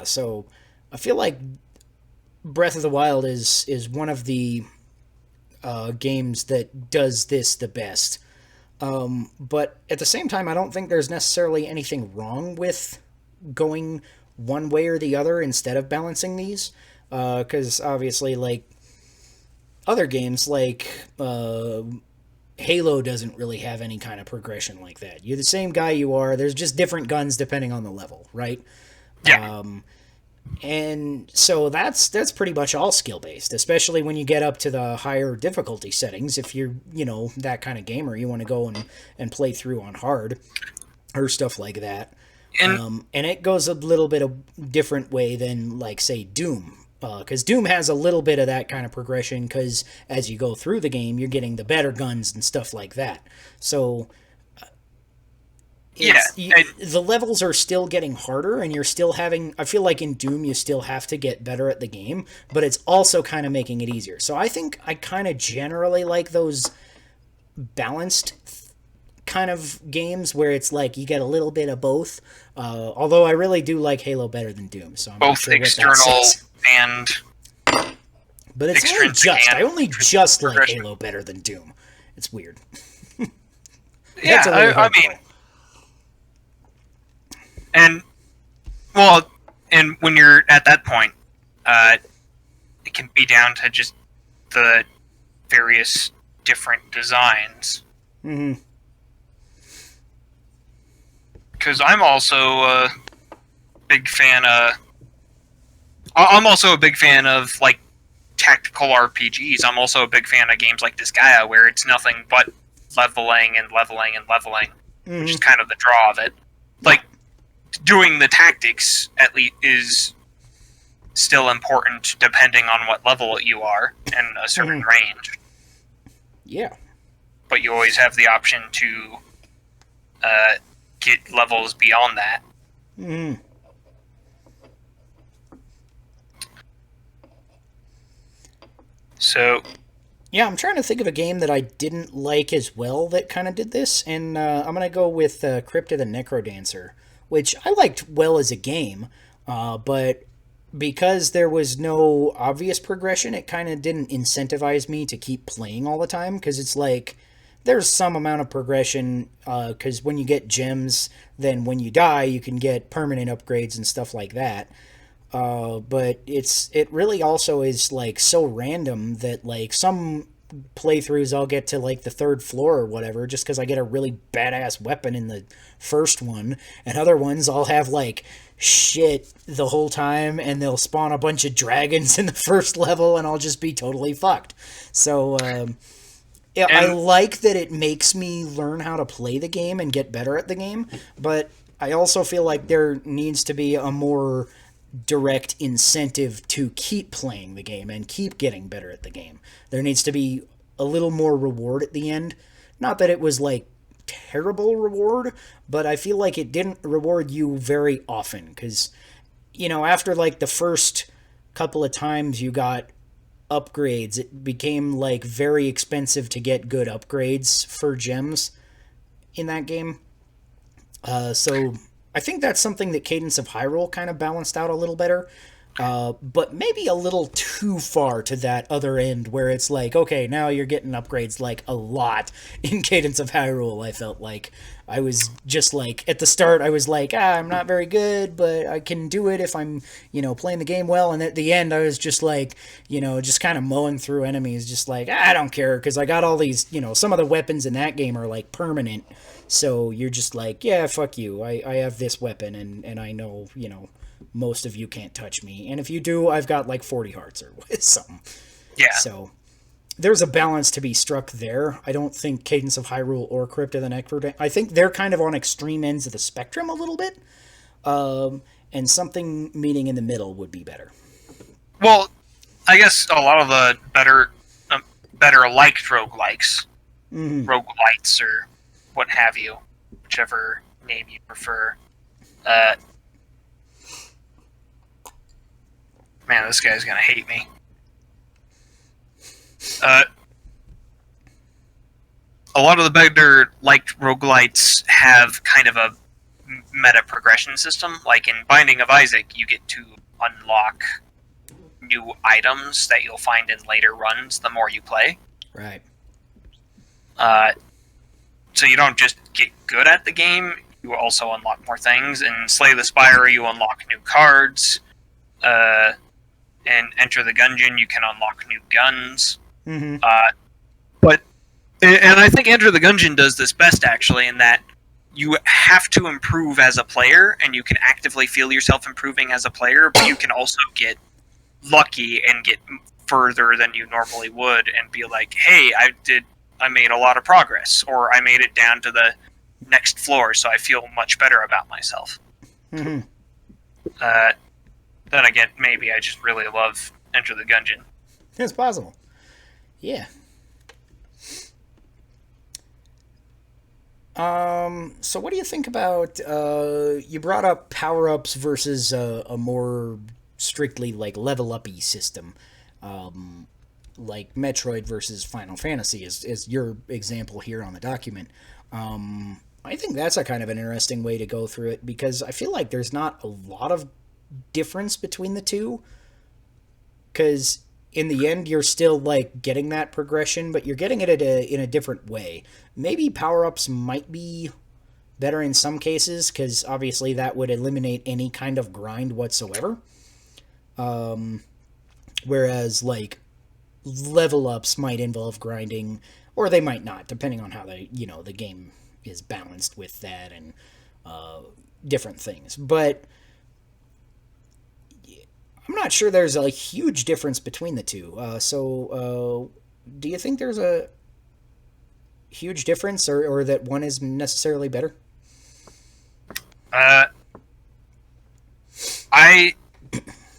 so I feel like Breath of the Wild is one of the games that does this the best. But at the same time, I don't think there's necessarily anything wrong with going one way or the other instead of balancing these. Because obviously, like, other games like Halo doesn't really have any kind of progression like that. You're the same guy you are. There's just different guns depending on the level, right? Yeah. And so that's pretty much all skill based, especially when you get up to the higher difficulty settings. If you're, that kind of gamer, you want to go and play through on hard or stuff like that. And it goes a little bit of different way than, like, say, Doom. Because Doom has a little bit of that kind of progression, because as you go through the game, you're getting the better guns and stuff like that. So, the levels are still getting harder, and you're still having... I feel like in Doom, you still have to get better at the game, but it's also kind of making it easier. So I think I kind of generally like those balanced kind of games where it's like you get a little bit of both. Although I really do like Halo better than Doom, so I'm both not sure external what that says. and But it's only just. I only just like Halo better than Doom. It's weird. Yeah, I mean, and when you're at that point, it can be down to just the various different designs. Mm-hmm. Because I'm also a big fan of... I'm also a big fan of, like, tactical RPGs. I'm also a big fan of games like Disgaea, where it's nothing but leveling and leveling and leveling, which is kind of the draw of it. Like, doing the tactics, at least, is still important depending on what level you are and a certain range. Yeah. But you always have the option to get levels beyond that. Mm. So... Yeah, I'm trying to think of a game that I didn't like as well that kind of did this, and I'm going to go with Crypt of the Necrodancer, which I liked well as a game, but because there was no obvious progression, it kind of didn't incentivize me to keep playing all the time, because it's like, there's some amount of progression, because when you get gems, then when you die, you can get permanent upgrades and stuff like that. But it really also is, like, so random that, like, some playthroughs I'll get to, like, the third floor or whatever just because I get a really badass weapon in the first one, and other ones I'll have, like, shit the whole time, and they'll spawn a bunch of dragons in the first level, and I'll just be totally fucked. So, yeah, I like that it makes me learn how to play the game and get better at the game, but I also feel like there needs to be a more direct incentive to keep playing the game and keep getting better at the game. There needs to be a little more reward at the end. Not that it was, like, terrible reward, but I feel like it didn't reward you very often, because, after, like, the first couple of times you got upgrades, it became, like, very expensive to get good upgrades for gems in that game. So I think that's something that Cadence of Hyrule kind of balanced out a little better, but maybe a little too far to that other end where it's like, okay, now you're getting upgrades, like, a lot in Cadence of Hyrule. I felt like I was just like, at the start I was like, I'm not very good, but I can do it if I'm, playing the game well, and at the end I was just like, just kind of mowing through enemies, just like, I don't care, because I got all these, some of the weapons in that game are, like, permanent. So you're just like, yeah, fuck you. I have this weapon, and I know, most of you can't touch me. And if you do, I've got like 40 hearts or something. Yeah. So there's a balance to be struck there. I don't think Cadence of Hyrule or Crypt of the Necrodancer... I think they're kind of on extreme ends of the spectrum a little bit. And something meeting in the middle would be better. Well, I guess a lot of the better liked roguelikes, roguelites, or what have you, whichever name you prefer. Man, this guy's gonna hate me. A lot of the better liked roguelites have kind of a meta progression system. Like in Binding of Isaac, you get to unlock new items that you'll find in later runs the more you play. Right. So you don't just get good at the game, you also unlock more things. In Slay the Spire, you unlock new cards. And Enter the Gungeon, you can unlock new guns. Mm-hmm. And I think Enter the Gungeon does this best, actually, in that you have to improve as a player, and you can actively feel yourself improving as a player, but you can also get lucky and get further than you normally would, and be like, hey, I made a lot of progress, or I made it down to the next floor, so I feel much better about myself. Mm-hmm. Then again, maybe I just really love Enter the Gungeon. It's possible. Yeah. So what do you think about, you brought up power-ups versus a more strictly, like, level-up-y system, like Metroid versus Final Fantasy is your example here on the document. I think that's a kind of an interesting way to go through it, because I feel like there's not a lot of difference between the two, because in the end you're still like getting that progression, but you're getting it in a different way. Maybe power-ups might be better in some cases, because obviously that would eliminate any kind of grind whatsoever, whereas like level ups might involve grinding, or they might not, depending on how the game is balanced with that and different things. But I'm not sure there's a huge difference between the two. So do you think there's a huge difference, or that one is necessarily better? I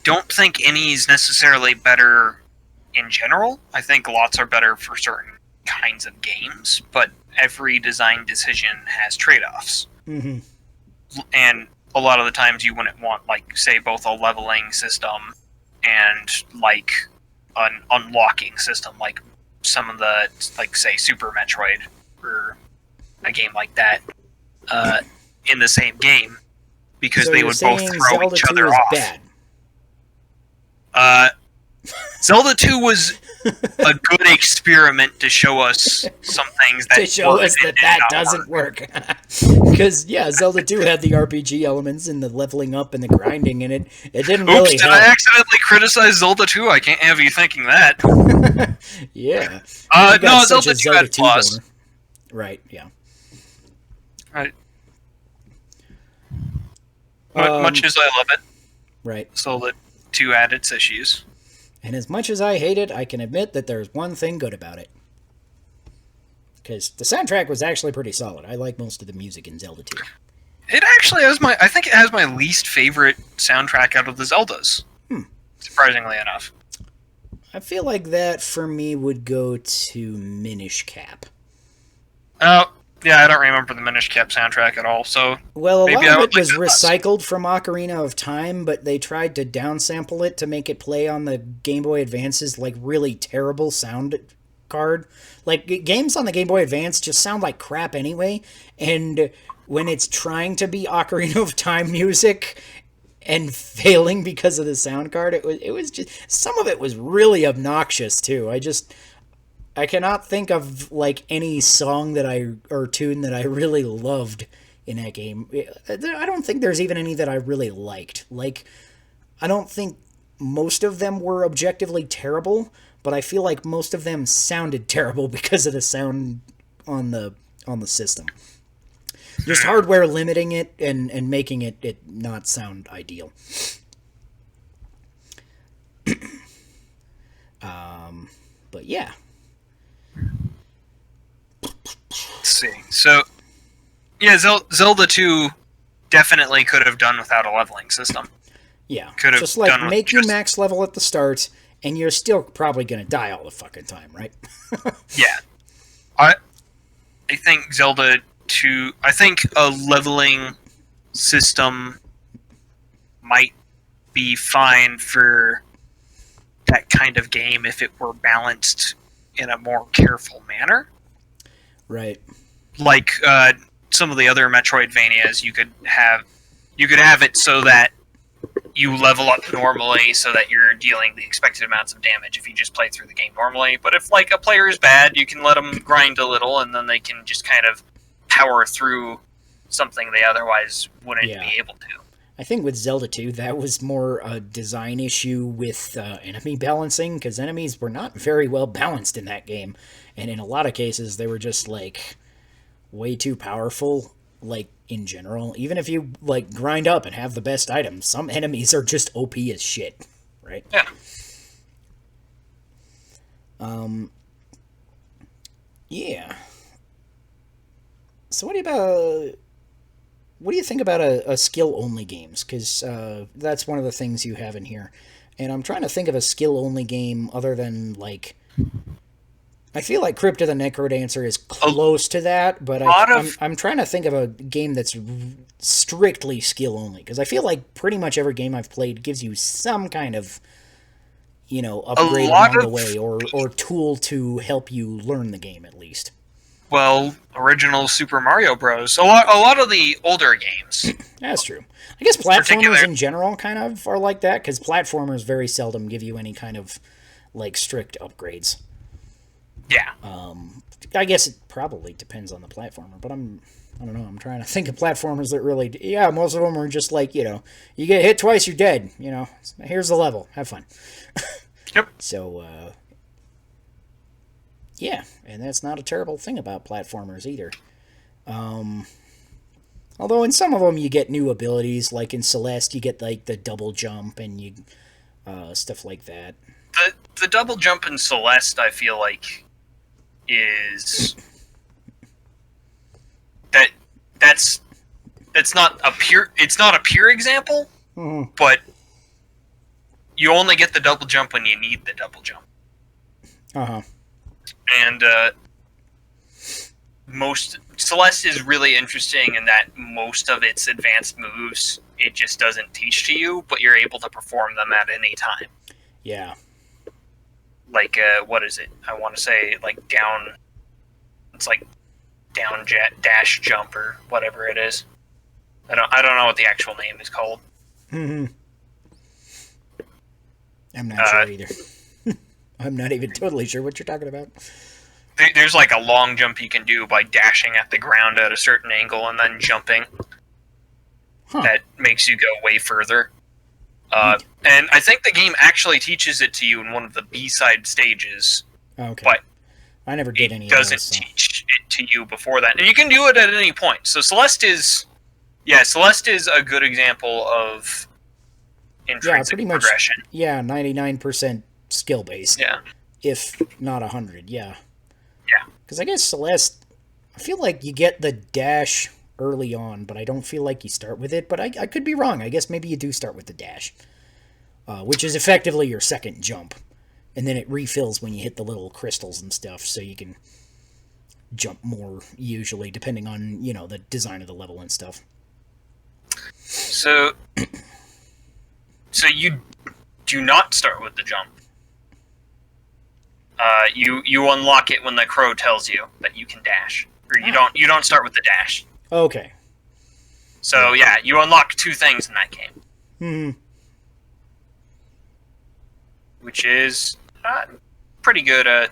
don't think any is necessarily better in general. I think lots are better for certain kinds of games, but every design decision has trade-offs. Mm-hmm. And a lot of the times you wouldn't want, like, say, both a leveling system and, like, an unlocking system, like some of the, like, say, Super Metroid, or a game like that, in the same game, because So they you're would both saying throw Zelda each 2 other is off. bad? Zelda 2 was a good experiment to show us some things that To show us worked and that did not doesn't work. Because, yeah, Zelda 2 had the RPG elements and the leveling up and the grinding, and it didn't Oops, really did help. I accidentally criticize Zelda 2? I can't have you thinking that. Yeah. No, You got such Zelda a 2 Zelda had 2 flaws. boner. Right, yeah. Right. Much as I love it, Right. Zelda 2 had its issues. And as much as I hate it, I can admit that there's one thing good about it. Because the soundtrack was actually pretty solid. I like most of the music in Zelda 2. It actually has I think it has my least favorite soundtrack out of the Zeldas. Surprisingly enough. I feel like that, for me, would go to Minish Cap. Oh, yeah, I don't remember the Minish Cap soundtrack at all, so... Well, a maybe lot I of would it was like that. recycled from Ocarina of Time, but they tried to downsample it to make it play on the Game Boy Advance's, like, really terrible sound card. Like, games on the Game Boy Advance just sound like crap anyway, and when it's trying to be Ocarina of Time music and failing because of the sound card, it was just... Some of it was really obnoxious, too. I cannot think of, like, any song or tune that I really loved in that game. I don't think there's even any that I really liked. Like, I don't think most of them were objectively terrible, but I feel like most of them sounded terrible because of the sound on the system. Just hardware limiting it and making it not sound ideal. But yeah. Let's see. So, yeah, Zelda 2 definitely could have done without a leveling system. Yeah, Could have just like done with make your just- max level at the start, and you're still probably gonna die all the fucking time, right? Yeah. I think Zelda 2... I think a leveling system might be fine for that kind of game if it were balanced in a more careful manner. Right. Like some of the other Metroidvanias, you could have it so that you level up normally so that you're dealing the expected amounts of damage if you just play through the game normally. But if like a player is bad, you can let them grind a little, and then they can just kind of power through something they otherwise wouldn't be able to. I think with Zelda 2, that was more a design issue with enemy balancing, because enemies were not very well balanced in that game. And in a lot of cases, they were just, like, way too powerful, like, in general. Even if you, like, grind up and have the best items, some enemies are just OP as shit, right? Yeah. Yeah. So what do you think about a skill-only games? Because that's one of the things you have in here. And I'm trying to think of a skill-only game other than, like... I feel like Crypt of the Necrodancer is close to that, but I'm trying to think of a game that's strictly skill-only. Because I feel like pretty much every game I've played gives you some kind of, upgrade along the way, or tool to help you learn the game, at least. Well, original Super Mario Bros. A lot of the older games. That's true. I guess platformers in general kind of are like that, because platformers very seldom give you any kind of, like, strict upgrades. Yeah. I guess it probably depends on the platformer, but I don't know, I'm trying to think of platformers that really... Yeah, most of them are just like, you get hit twice, you're dead. Here's the level. Have fun. Yep. So, yeah, and that's not a terrible thing about platformers either. Although in some of them you get new abilities, like in Celeste you get like the double jump and you stuff like that. The double jump in Celeste, I feel like, is that's not a pure example, but you only get the double jump when you need the double jump. And Celeste is really interesting in that most of its advanced moves it just doesn't teach to you, but you're able to perform them at any time. Yeah. Like, what is it? I want to say, like, down... It's like down dash jump or whatever it is. I don't know what the actual name is called. I'm not sure either. I'm not even totally sure what you're talking about. There's like a long jump you can do by dashing at the ground at a certain angle and then jumping. That makes you go way further. And I think the game actually teaches it to you in one of the B-side stages. Okay. But I never did any of those. It doesn't teach it to you before that. And you can do it at any point. So Celeste is a good example of intrinsic progression. Yeah, 99% skill-based. Yeah. If not 100, yeah. Yeah. Because I guess Celeste, I feel like you get the dash early on, but I don't feel like you start with it. But I could be wrong. I guess maybe you do start with the dash, which is effectively your second jump. And then it refills when you hit the little crystals and stuff, so you can jump more, usually, depending on, the design of the level and stuff. So you do not start with the jump. You unlock it when the crow tells you that you can dash. Or you don't start with the dash. Okay. So, yeah, you unlock two things in that game. Which is pretty good.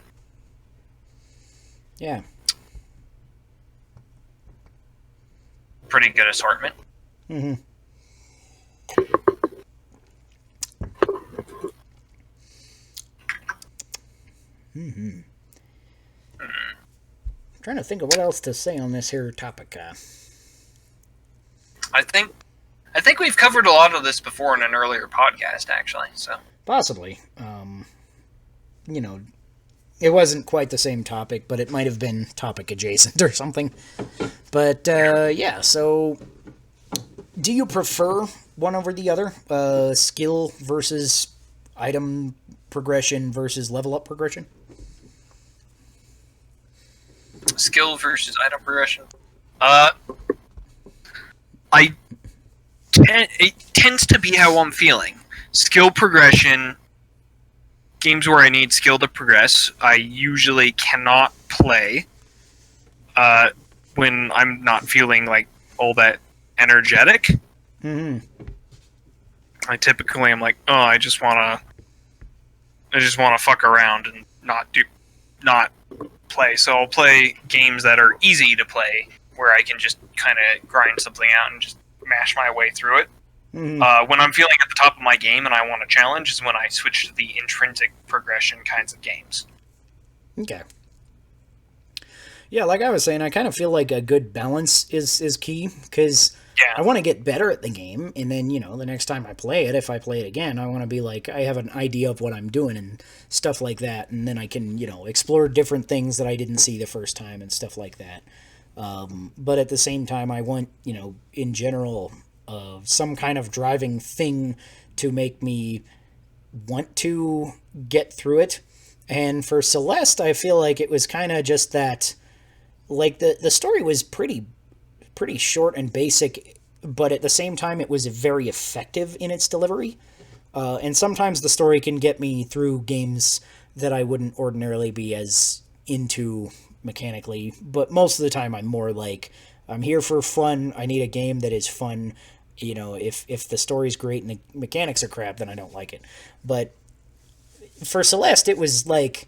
Yeah. Pretty good assortment. I'm trying to think of what else to say on this here topic. I think we've covered a lot of this before in an earlier podcast, actually. So possibly, it wasn't quite the same topic, but it might have been topic adjacent or something. But yeah. So, do you prefer one over the other? Skill versus item progression versus level up progression? Skill versus item progression. It tends to be how I'm feeling. Skill progression, games where I need skill to progress, I usually cannot play when I'm not feeling like all that energetic. I typically am like, oh, I just wanna fuck around and not play. So I'll play games that are easy to play, where I can just kind of grind something out and just mash my way through it. When I'm feeling at the top of my game and I want a challenge is when I switch to the intrinsic progression kinds of games. Okay. Yeah, like I was saying, I kind of feel like a good balance is key, because I want to get better at the game, and then, the next time I play it, if I play it again, I want to be like, I have an idea of what I'm doing and stuff like that, and then I can, explore different things that I didn't see the first time and stuff like that. But at the same time, I want, in general, some kind of driving thing to make me want to get through it. And for Celeste, I feel like it was kind of just that, like, the story was pretty short and basic, but at the same time it was very effective in its delivery. And sometimes the story can get me through games that I wouldn't ordinarily be as into mechanically, but most of the time I'm more like, I'm here for fun, I need a game that is fun. If the story's great and the mechanics are crap, then I don't like it. But for Celeste, it was like,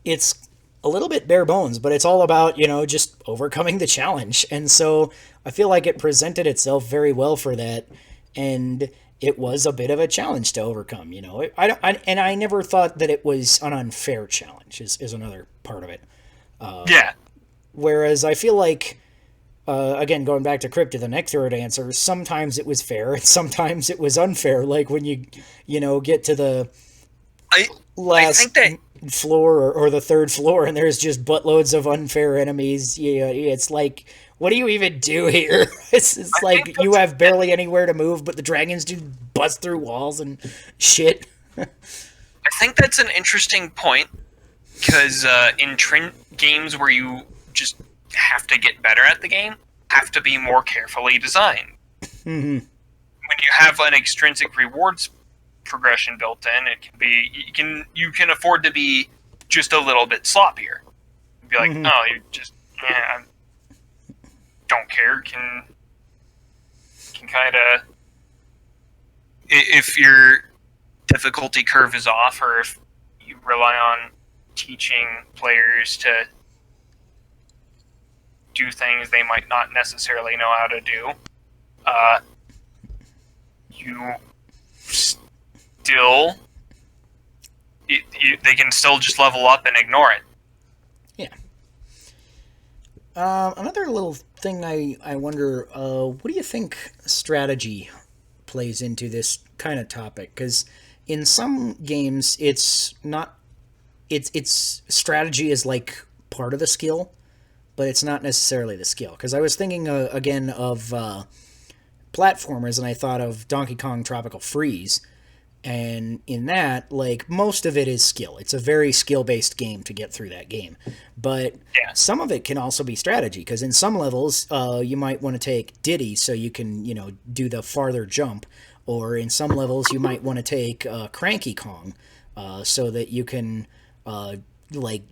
it's a little bit bare bones, but it's all about, just overcoming the challenge. And so I feel like it presented itself very well for that. And it was a bit of a challenge to overcome, and I never thought that it was an unfair challenge is another part of it. Yeah. Whereas I feel like, again, going back to Crypt of the Nectarid answer, sometimes it was fair and sometimes it was unfair. Like when you get to the last floor or the third floor and there's just buttloads of unfair enemies. It's like, what do you even do here? It's like you have barely anywhere to move, but the dragons do bust through walls and shit. I think that's an interesting point, because in games where you just have to get better at the game, have to be more carefully designed. Mm-hmm. When you have an extrinsic rewards progression built in, it can be you can afford to be just a little bit sloppier. Be like, no, you just I don't care. Can kind of, if your difficulty curve is off, or if you rely on teaching players to do things they might not necessarily know how to do, you still they can still just level up and ignore it. Yeah. Another little thing I wonder, what do you think strategy plays into this kind of topic? Because in some games, it's strategy is like part of the skill, but it's not necessarily the skill. Because I was thinking again of platformers, and I thought of Donkey Kong Tropical Freeze. And in that, like, most of it is skill. It's a very skill-based game to get through that game. But some of it can also be strategy, because in some levels, you might want to take Diddy so you can, do the farther jump. Or in some levels, you might want to take Cranky Kong so that you can,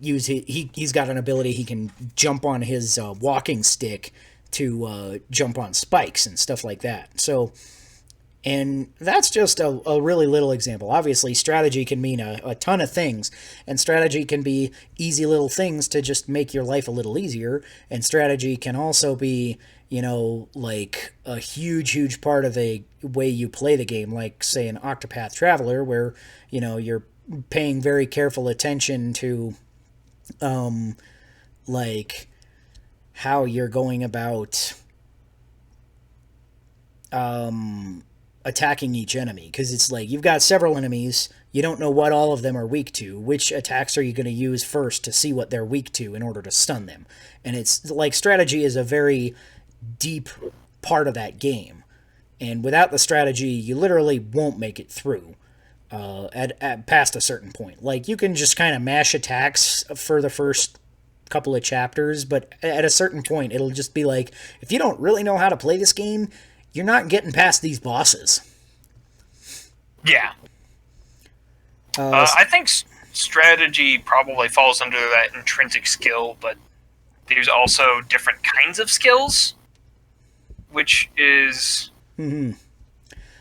use he's got an ability, he can jump on his walking stick to jump on spikes and stuff like that. So... And that's just a really little example. Obviously, strategy can mean a ton of things, and strategy can be easy little things to just make your life a little easier, and strategy can also be, like a huge part of the way you play the game, like, say, an Octopath Traveler, where, you're paying very careful attention to, like, how you're going about... attacking each enemy, because it's like you've got several enemies, you don't know what all of them are weak to, which attacks are you going to use first to see what they're weak to in order to stun them. And it's like strategy is a very deep part of that game, and without the strategy you literally won't make it through at past a certain point. Like, you can just kind of mash attacks for the first couple of chapters, but at a certain point it'll just be like, if you don't really know how to play this game, you're not getting past these bosses. Yeah. I think strategy probably falls under that intrinsic skill, but there's also different kinds of skills, which is... Mm-hmm.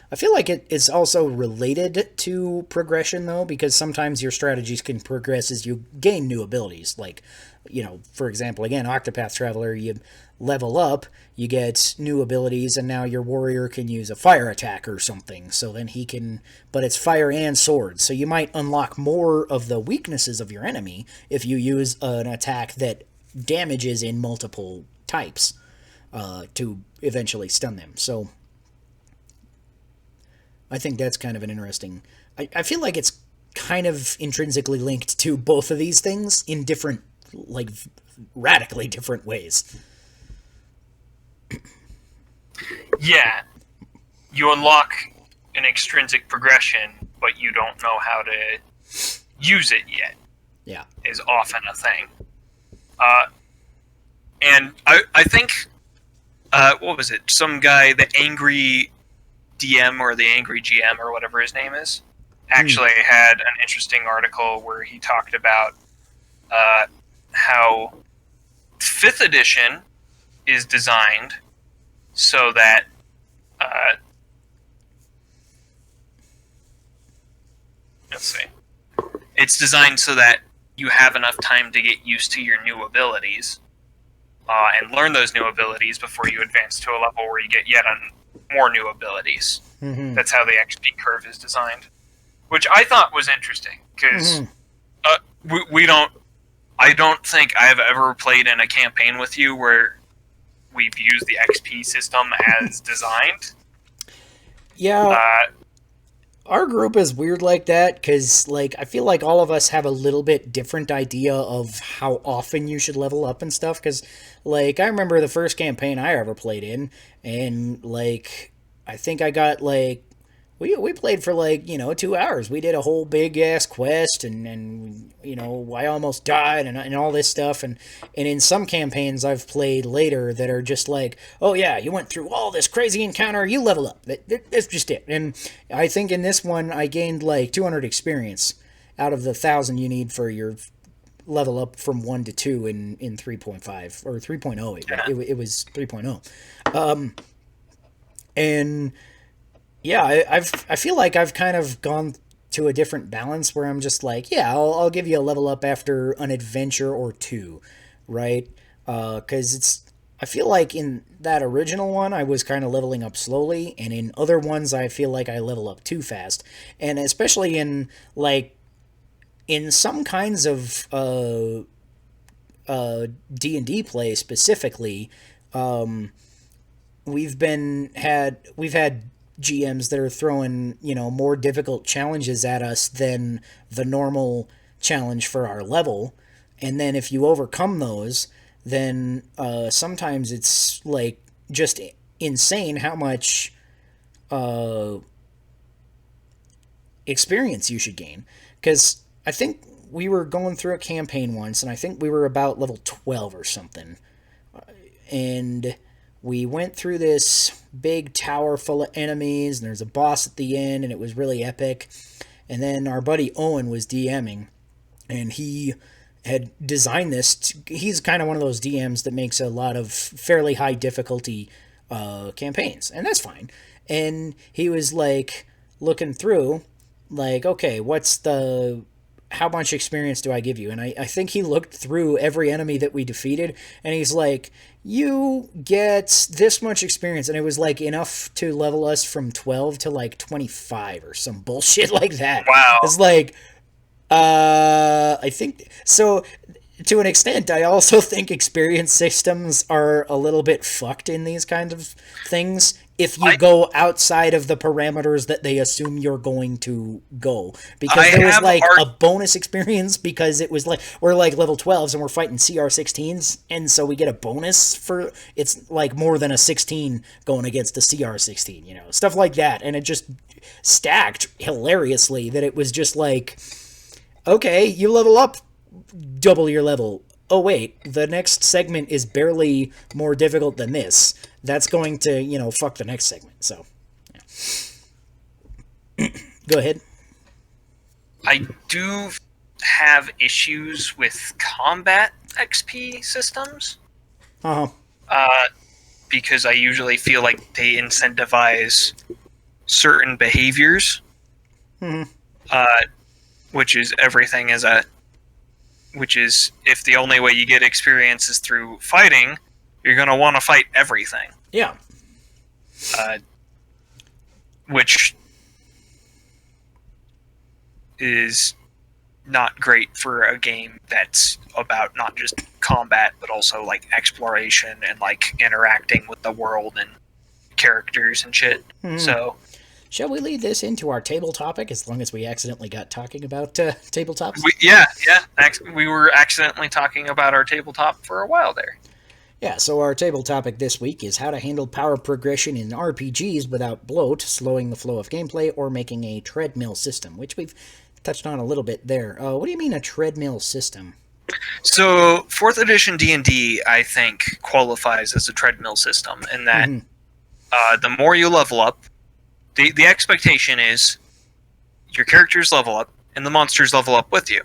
I feel like it is also related to progression, though, because sometimes your strategies can progress as you gain new abilities. Like, for example, again, Octopath Traveler, you level up, you get new abilities, and now your warrior can use a fire attack or something. So then he can, but it's fire and sword. So you might unlock more of the weaknesses of your enemy if you use an attack that damages in multiple types to eventually stun them. So I think that's kind of an interesting... I feel like it's kind of intrinsically linked to both of these things in different, like, radically different ways. Yeah. You unlock an extrinsic progression, but you don't know how to use it yet. Yeah. Is often a thing. And I think... what was it? Some guy, the angry DM or the angry GM or whatever his name is, actually had an interesting article where he talked about how 5th edition is designed so that let's see. It's designed so that you have enough time to get used to your new abilities and learn those new abilities before you advance to a level where you get yet more new abilities. Mm-hmm. That's how the XP curve is designed, which I thought was interesting because we don't. I don't think I've ever played in a campaign with you where we've used the XP system as designed. Yeah. Our group is weird like that because, like, I feel like all of us have a little bit different idea of how often you should level up and stuff. Because, like, I remember the first campaign I ever played in, and, like, I think I got, like, we played for, like, 2 hours. We did a whole big-ass quest, and I almost died, and all this stuff. And in some campaigns I've played later that are just like, oh, yeah, you went through all this crazy encounter, you level up. That's just it. And I think in this one I gained, like, 200 experience out of the 1,000 you need for your level up from 1 to 2 in 3.5, or 3.0. It was 3.0. And... yeah, I feel like I've kind of gone to a different balance where I'm just like, yeah, I'll give you a level up after an adventure or two, right? Because I feel like in that original one, I was kind of leveling up slowly, and in other ones, I feel like I level up too fast. And especially in, like, in some kinds of D&D play specifically, we've had GMs that are throwing, more difficult challenges at us than the normal challenge for our level. And then if you overcome those, then sometimes it's, like, just insane how much experience you should gain. Because I think we were going through a campaign once, and I think we were about level 12 or something. And we went through this big tower full of enemies, and there's a boss at the end, and it was really epic. And then our buddy Owen was DMing, and he had designed this. He's kind of one of those DMs that makes a lot of fairly high difficulty campaigns, and that's fine. And he was, like, looking through, like, okay, how much experience do I give you? And I think he looked through every enemy that we defeated, and he's like, you get this much experience. And it was, like, enough to level us from 12 to, like, 25 or some bullshit like that. Wow. It's like, I think... So, to an extent, I also think experience systems are a little bit fucked in these kinds of things if you go outside of the parameters that they assume you're going to go. Because there was, like, a bonus experience because it was, like, we're, like, level 12s and we're fighting CR16s, and so we get a bonus for... It's, like, more than a 16 going against a CR16, Stuff like that. And it just stacked hilariously that it was just like, okay, you level up double your level. Oh, wait, the next segment is barely more difficult than this. That's going to, fuck the next segment. So, yeah. Go ahead. I do have issues with combat XP systems. Uh-huh. Because I usually feel like they incentivize certain behaviors, Mm-hmm. which is everything as a. Which is, if the only way you get experience is through fighting, you're going to want to fight everything. Yeah. Which is not great for a game that's about not just combat, but also like exploration and like interacting with the world and characters and shit. Mm-hmm. So, shall we lead this into our table topic, as long as we accidentally got talking about tabletops? we were accidentally talking about our tabletop for a while there. Yeah, so our table topic this week is how to handle power progression in RPGs without bloat, slowing the flow of gameplay, or making a treadmill system, which we've touched on a little bit there. What do you mean a treadmill system? So, 4th edition D&D, I think, qualifies as a treadmill system in that the more you level up, the expectation is your characters level up and the monsters level up with you.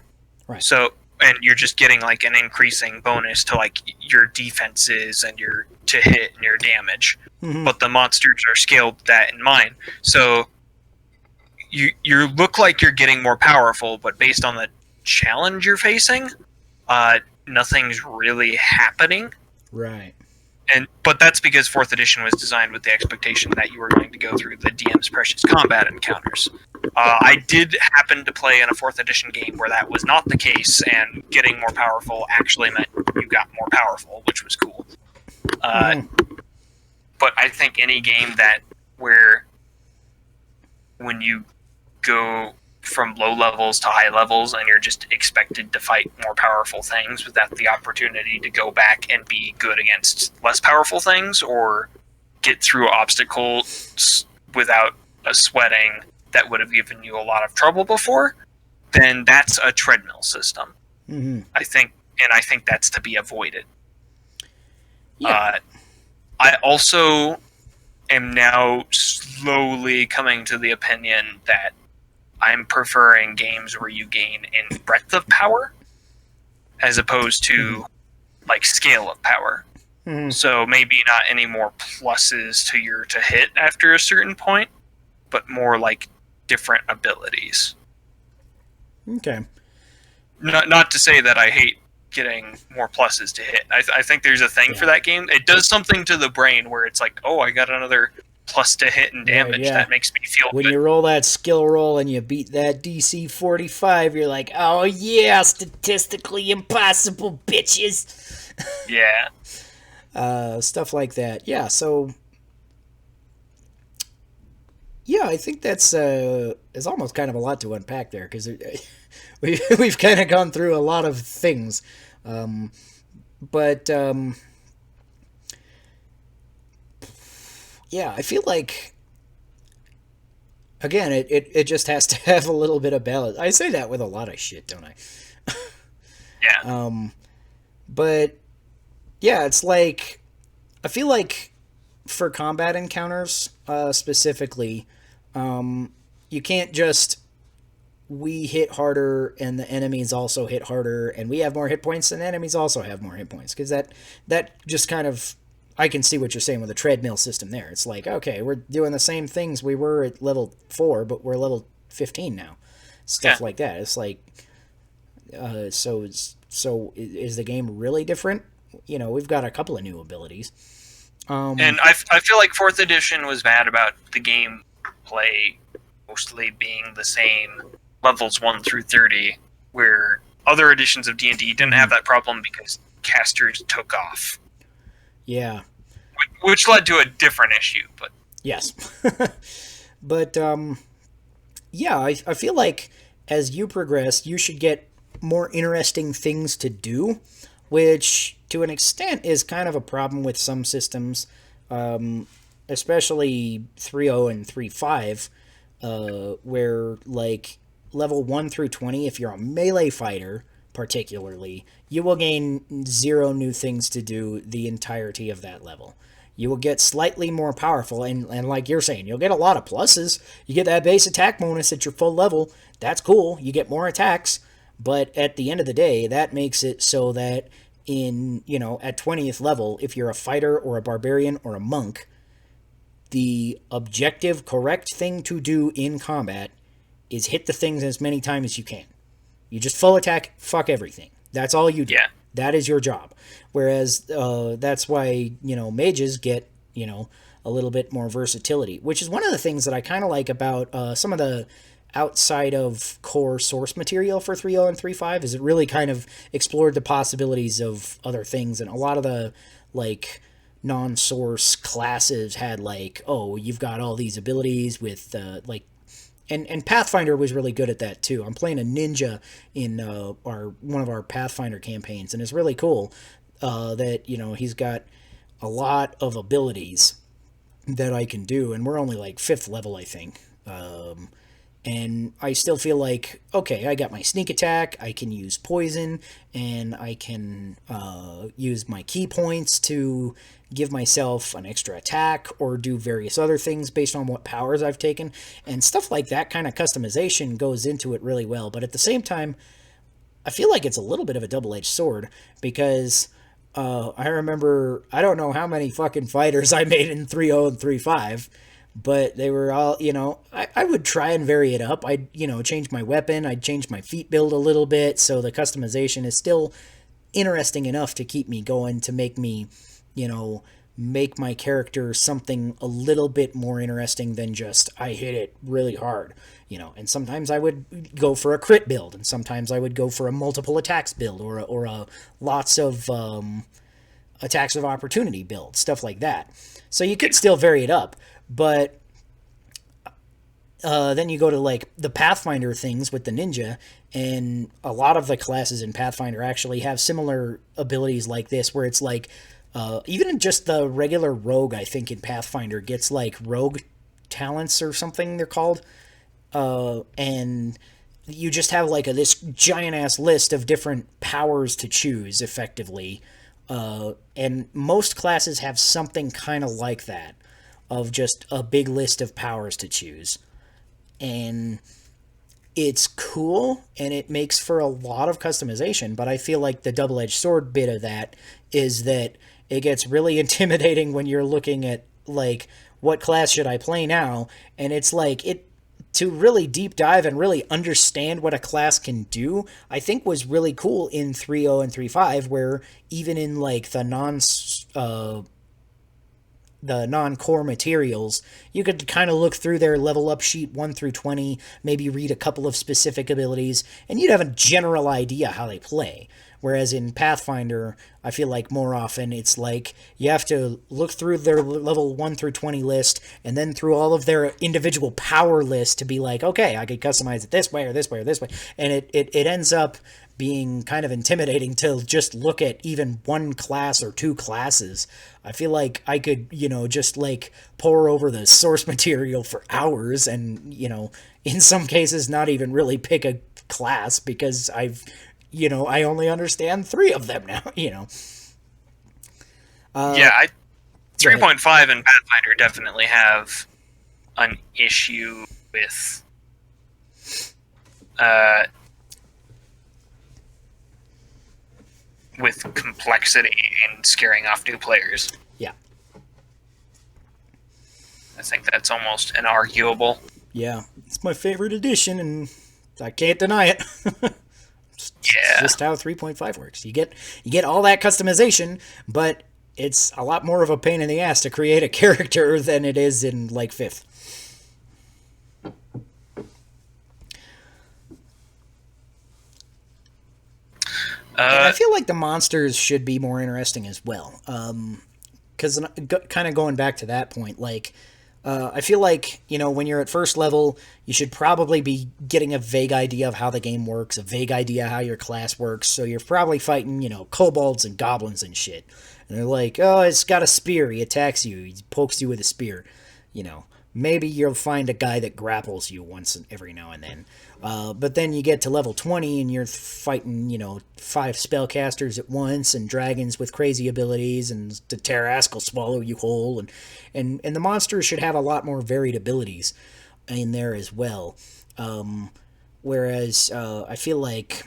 Right. So, and you're just getting like an increasing bonus to like your defenses and your to hit and your damage. Mm-hmm. But the monsters are scaled with that in mind. So you look like you're getting more powerful, but based on the challenge you're facing, nothing's really happening. Right. But that's because 4th edition was designed with the expectation that you were going to go through the DM's precious combat encounters. I did happen to play in a 4th edition game where that was not the case, and getting more powerful actually meant you got more powerful, which was cool. But I think any game where when you go from low levels to high levels and you're just expected to fight more powerful things without the opportunity to go back and be good against less powerful things or get through obstacles without a sweating that would have given you a lot of trouble before, then that's a treadmill system. Mm-hmm. I think that's to be avoided. Yeah. I also am now slowly coming to the opinion that I'm preferring games where you gain in breadth of power as opposed to like scale of power. Mm-hmm. So maybe not any more pluses to hit after a certain point, but more like different abilities. Okay. Not to say that I hate getting more pluses to hit. I think there's a thing for that game. It does something to the brain where it's like, oh, I got another plus to hit and damage. Yeah. That makes me feel when good. you roll that skill roll and you beat that DC 45, you're like, oh yeah, statistically impossible, bitches. Yeah. Stuff like that. Yeah, so yeah, I think that's is almost kind of a lot to unpack there, because we've kind of gone through a lot of things, but yeah, I feel like, again, it just has to have a little bit of balance. I say that with a lot of shit, don't I? Yeah. But yeah, it's like, I feel like for combat encounters specifically, you can't just, we hit harder and the enemies also hit harder and we have more hit points and the enemies also have more hit points, because that just kind of, I can see what you're saying with the treadmill system there. It's like, okay, we're doing the same things we were at level 4, but we're level 15 now. Stuff like that. It's like, so is the game really different? You know, we've got a couple of new abilities. And I feel like 4th edition was bad about the gameplay mostly being the same levels 1 through 30, where other editions of D&D didn't have that problem because casters took off. Yeah. Which led to a different issue, but... Yes. But, yeah, I feel like as you progress, you should get more interesting things to do, which, to an extent, is kind of a problem with some systems, especially 3.0 and 3.5, where, like, level 1 through 20, if you're a melee fighter, particularly, you will gain 0 new things to do the entirety of that level. You will get slightly more powerful, and like you're saying, you'll get a lot of pluses. You get that base attack bonus at your full level. That's cool. You get more attacks, but at the end of the day, that makes it so that at 20th level, if you're a fighter or a barbarian or a monk, the objective correct thing to do in combat is hit the things as many times as you can. You just full attack, fuck everything. That's all you do. Yeah. That is your job. Whereas that's why, mages get, a little bit more versatility, which is one of the things that I kind of like about some of the outside of core source material for 3.0 and 3.5 is it really kind of explored the possibilities of other things. And a lot of the, non-source classes had, you've got all these abilities with, And Pathfinder was really good at that too. I'm playing a ninja in one of our Pathfinder campaigns, and it's really cool that he's got a lot of abilities that I can do, and we're only 5th level, I think. And I still feel like, okay, I got my sneak attack, I can use poison, and I can use my key points to give myself an extra attack or do various other things based on what powers I've taken. And stuff like that kind of customization goes into it really well. But at the same time, I feel like it's a little bit of a double-edged sword because I remember, I don't know how many fucking fighters I made in 3.0 and 3.5, but they were all, I would try and vary it up. I'd, change my weapon. I'd change my feat build a little bit. So the customization is still interesting enough to keep me going, to make me, make my character something a little bit more interesting than just, I hit it really hard, and sometimes I would go for a crit build, and sometimes I would go for a multiple attacks build or a lots of attacks of opportunity build, stuff like that. So you could still vary it up. But then you go to the Pathfinder things with the ninja, and a lot of the classes in Pathfinder actually have similar abilities like this, where it's even just the regular rogue, I think in Pathfinder gets rogue talents or something they're called, and you just have this giant ass list of different powers to choose effectively, and most classes have something kind of like that, of just a big list of powers to choose. And it's cool, and it makes for a lot of customization, but I feel like the double-edged sword bit of that is that it gets really intimidating when you're looking at, what class should I play now? And it's to really deep dive and really understand what a class can do, I think was really cool in 3.0 and 3.5, where even in, the non-core materials, you could kind of look through their level up sheet 1 through 20, maybe read a couple of specific abilities, and you'd have a general idea how they play. Whereas in Pathfinder, I feel like more often it's you have to look through their level 1 through 20 list, and then through all of their individual power list to be okay, I could customize it this way or this way or this way. And it ends up being kind of intimidating to just look at even one class or two classes. I feel like I could, just pour over the source material for hours and, in some cases not even really pick a class because I only understand 3 of them now, Yeah, 3.5 and Pathfinder definitely have an issue with complexity and scaring off new players. Yeah. I think that's almost inarguable. Yeah. It's my favorite edition, and I can't deny it. It's just how 3.5 works. You get all that customization, but it's a lot more of a pain in the ass to create a character than it is in 5th. I feel like the monsters should be more interesting as well. Because kind of going back to that point, I feel like, when you're at first level, you should probably be getting a vague idea of how the game works, a vague idea how your class works. So you're probably fighting, kobolds and goblins and shit. And they're oh, it's got a spear. He attacks you. He pokes you with a spear. Maybe you'll find a guy that grapples you once every now and then. But then you get to level 20 and you're fighting, 5 spellcasters at once and dragons with crazy abilities, and the Tarrasque will swallow you whole. And the monsters should have a lot more varied abilities in there as well. Whereas I feel like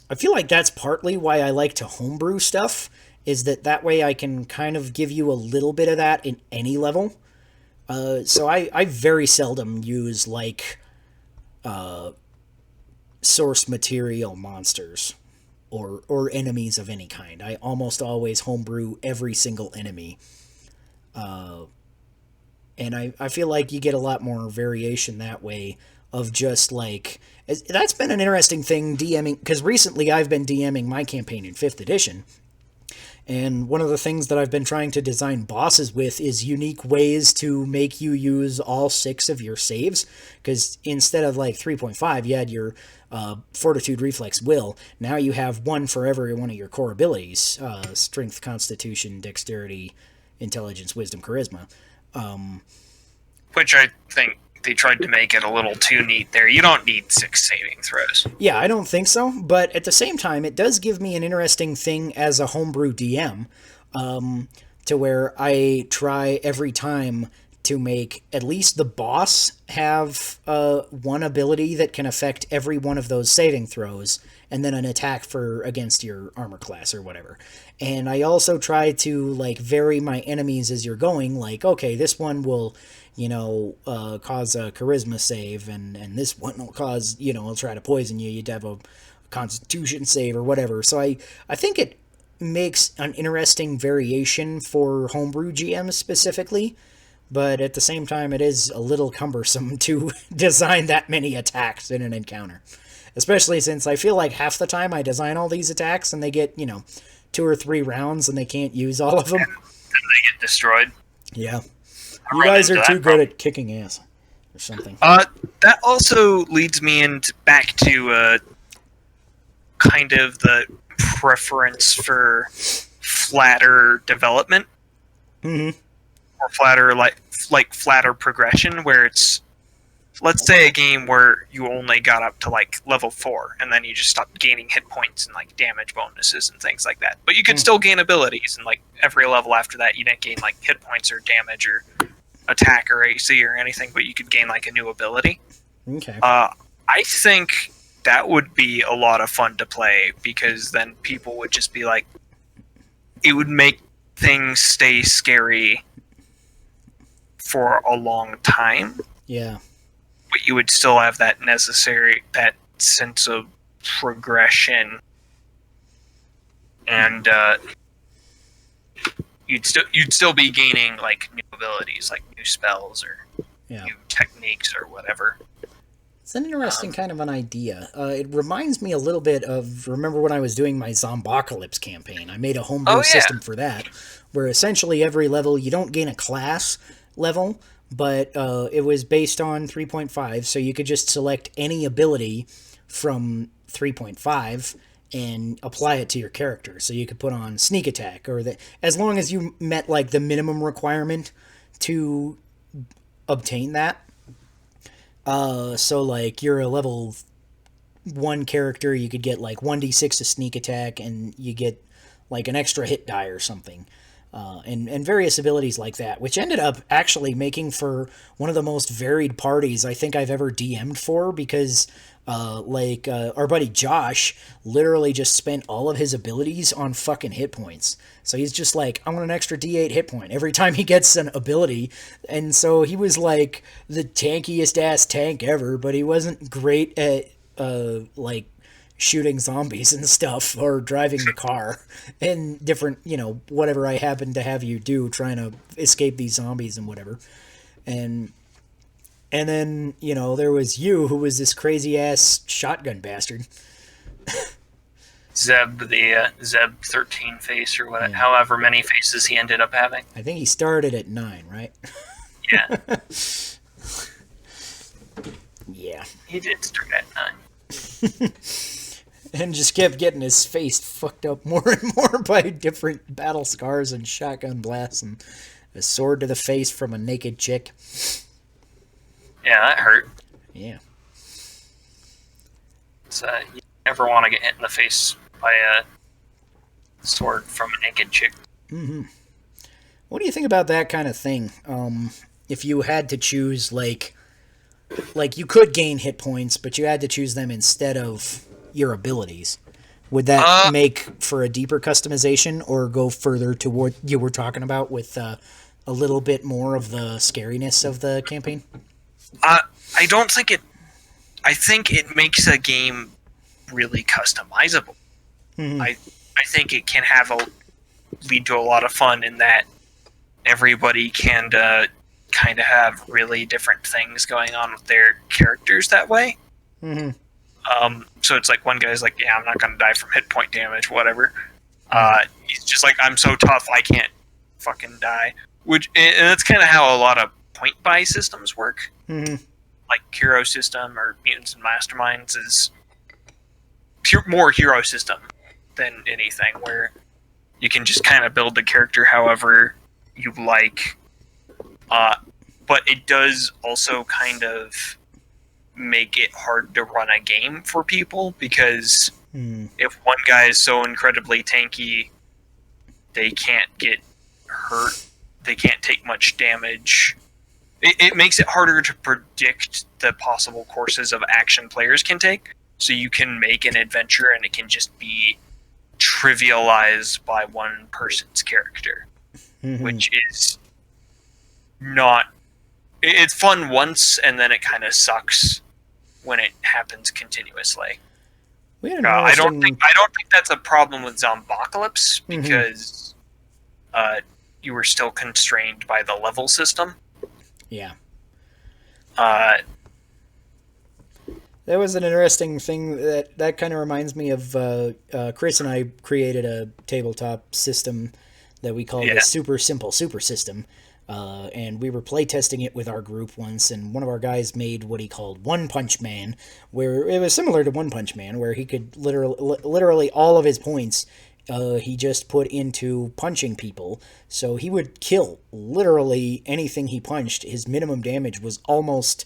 that's partly why I like to homebrew stuff, is that way I can kind of give you a little bit of that in any level. So I very seldom use like source material monsters or enemies of any kind. I almost always homebrew every single enemy. And I feel like you get a lot more variation that way of just like that's been an interesting thing DMing, because recently I've been DMing my campaign in 5th edition, and one of the things that I've been trying to design bosses with is unique ways to make you use all 6 of your saves, because instead of like 3.5 you had your fortitude, reflex, will. Now you have one for every one of your core abilities: strength, constitution, dexterity, intelligence, wisdom, charisma. Which I think they tried to make it a little too neat there. You don't need 6 saving throws. Yeah, I don't think so, but at the same time, it does give me an interesting thing as a homebrew DM, to where I try every time to make at least the boss have one ability that can affect every one of those saving throws, and then an attack for against your armor class or whatever. And I also try to like vary my enemies as you're going, like, okay, this one will, cause a charisma save, and this one will cause, will try to poison you. You'd have a constitution save or whatever. So I think it makes an interesting variation for homebrew GMs specifically, but at the same time, it is a little cumbersome to design that many attacks in an encounter. Especially since I feel like half the time I design all these attacks and they get, 2 or 3 rounds and they can't use all of them. And they get destroyed. Yeah. You guys are too good at kicking ass or something. That also leads me back to kind of the preference for flatter development. Mm-hmm. Or flatter, like flatter progression, where it's, let's say a game where you only got up to like level 4 and then you just stopped gaining hit points and like damage bonuses and things like that, but you could still gain abilities, and like every level after that you didn't gain like hit points or damage or attack or AC or anything, but you could gain like a new ability. Okay. I think that would be a lot of fun to play, because then people would just be like, it would make things stay scary for a long time. Yeah. But you would still have that sense of progression, and you'd still be gaining like new abilities, like new spells or new techniques or whatever. It's an interesting kind of an idea. It reminds me a little bit of, remember when I was doing my Zombocalypse campaign? I made a homebrew system for that, where essentially every level you don't gain a class level, but it was based on 3.5, so you could just select any ability from 3.5 and apply it to your character. So you could put on sneak attack, or as long as you met like the minimum requirement to obtain that. So like you're a level 1 character, you could get like 1d6 to sneak attack, and you get like an extra hit die or something. And various abilities like that, which ended up actually making for one of the most varied parties I think I've ever DM'd for, because our buddy Josh literally just spent all of his abilities on fucking hit points. So he's just like, I want an extra D8 hit point every time he gets an ability. And so he was like the tankiest ass tank ever, but he wasn't great at like shooting zombies and stuff, or driving the car and different, whatever I happen to have you do, trying to escape these zombies and whatever. And then, there was you, who was this crazy ass shotgun bastard. Zeb, the Zeb 13 face, or whatever, however many faces he ended up having. I think he started at 9, right? Yeah. Yeah. He did start at 9. And just kept getting his face fucked up more and more by different battle scars and shotgun blasts and a sword to the face from a naked chick. Yeah, that hurt. Yeah. So you never want to get hit in the face by a sword from a naked chick. Mm-hmm. What do you think about that kind of thing? If you had to choose, like you could gain hit points, but you had to choose them instead of your abilities, would that make for a deeper customization, or go further to what you were talking about with a little bit more of the scariness of the campaign? I don't think it. I think it makes a game really customizable. Mm-hmm. I think it can lead to a lot of fun in that everybody can kind of have really different things going on with their characters that way. Mm-hmm. So it's like one guy's like, yeah, I'm not going to die from hit point damage, whatever. He's just like, I'm so tough, I can't fucking die. And that's kind of how a lot of point buy systems work. Mm-hmm. Like Hero System or Mutants and Masterminds is more Hero System than anything, where you can just kind of build the character however you like. But it does also kind of make it hard to run a game for people, because if one guy is so incredibly tanky, they can't get hurt, they can't take much damage. It makes it harder to predict the possible courses of action players can take, so you can make an adventure and it can just be trivialized by one person's character, which is not... It's fun once, and then it kind of sucks when it happens continuously. I don't think that's a problem with Zombocalypse, because you were still constrained by the level system. Yeah. That was an interesting thing. That kind of reminds me of Chris and I created a tabletop system that we called the Super Simple Super System. And we were playtesting it with our group once, and one of our guys made what he called One Punch Man, where it was similar to One Punch Man, where he could literally all of his points he just put into punching people. So he would kill literally anything he punched. His minimum damage was almost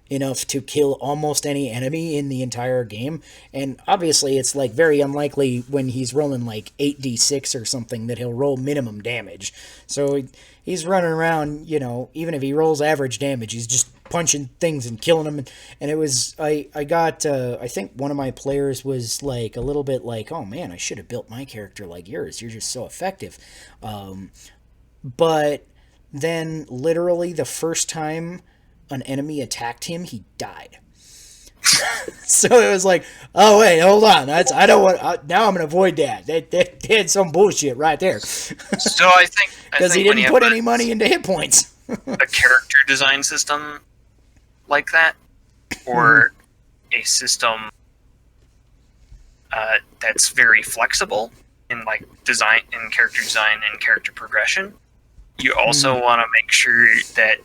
enough to kill almost any enemy in the entire game. And obviously it's like very unlikely when he's rolling like 8d6 or something that he'll roll minimum damage. So he's running around, even if he rolls average damage, he's just punching things and killing them. And it was, I think one of my players was like a little bit like, oh man, I should have built my character like yours. You're just so effective. But then literally the first time an enemy attacked him, he died. So it was like, oh wait, hold on. Now I'm gonna avoid that. That had some bullshit right there. So I think because he didn't put any money into hit points. A character design system like that, or a system that's very flexible in like design, in character design and character progression. You also want to make sure that,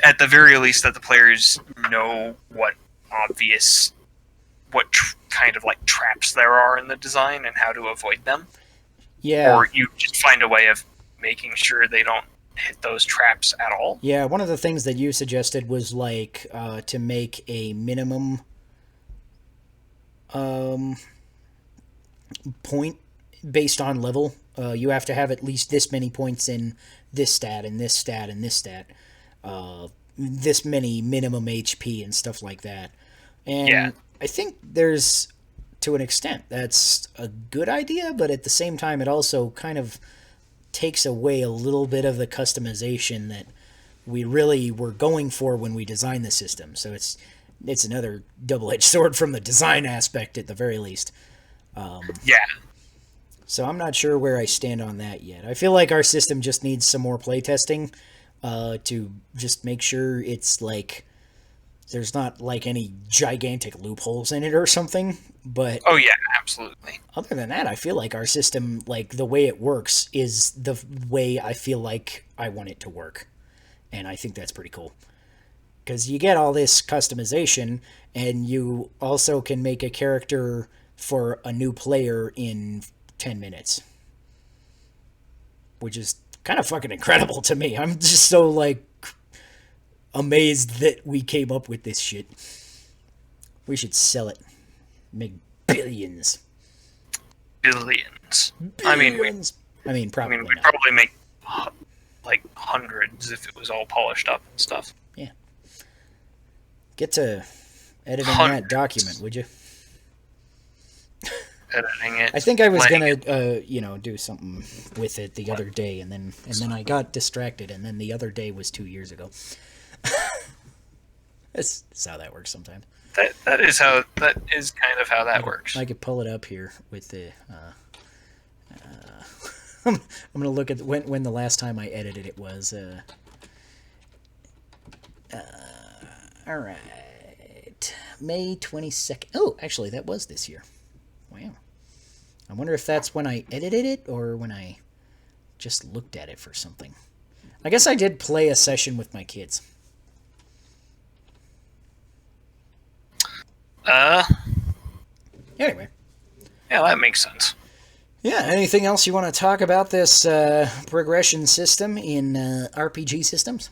at the very least, that the players know what kind of like traps there are in the design and how to avoid them. Yeah. Or you just find a way of making sure they don't hit those traps at all. Yeah, one of the things that you suggested was like to make a minimum point based on level. You have to have at least this many points in this stat and this stat and this stat. This many minimum HP and stuff like that. And I think there's, to an extent, that's a good idea, but at the same time it also kind of takes away a little bit of the customization that we really were going for when we designed the system. So it's another double-edged sword from the design aspect at the very least. So I'm not sure where I stand on that yet. I feel like our system just needs some more playtesting to just make sure it's like there's not like any gigantic loopholes in it or something. But oh yeah, absolutely. Other than that, I feel like our system, like the way it works, is the way I feel like I want it to work, and I think that's pretty cool. Because you get all this customization, and you also can make a character for a new player in 10 minutes. Which is kind of fucking incredible to me. I'm just so, like, amazed that we came up with this shit. We should sell it. Make billions. Billions. Probably I mean, we'd not. probably make, like, hundreds if it was all polished up and stuff. Yeah. Get to editing that document, would you? editing it. I think I was letting gonna, do something with it the other day, and then I got distracted, and then the other day was 2 years ago. That's how that works sometimes. That is kind of how that works. I could pull it up here with the. I'm gonna look at when the last time I edited it was. All right, May 22nd. Oh, actually, that was this year. Wow. I wonder if that's when I edited it or when I just looked at it for something. I guess I did play a session with my kids. Anyway. Yeah, that makes sense. Yeah, anything else you want to talk about this progression system in RPG systems?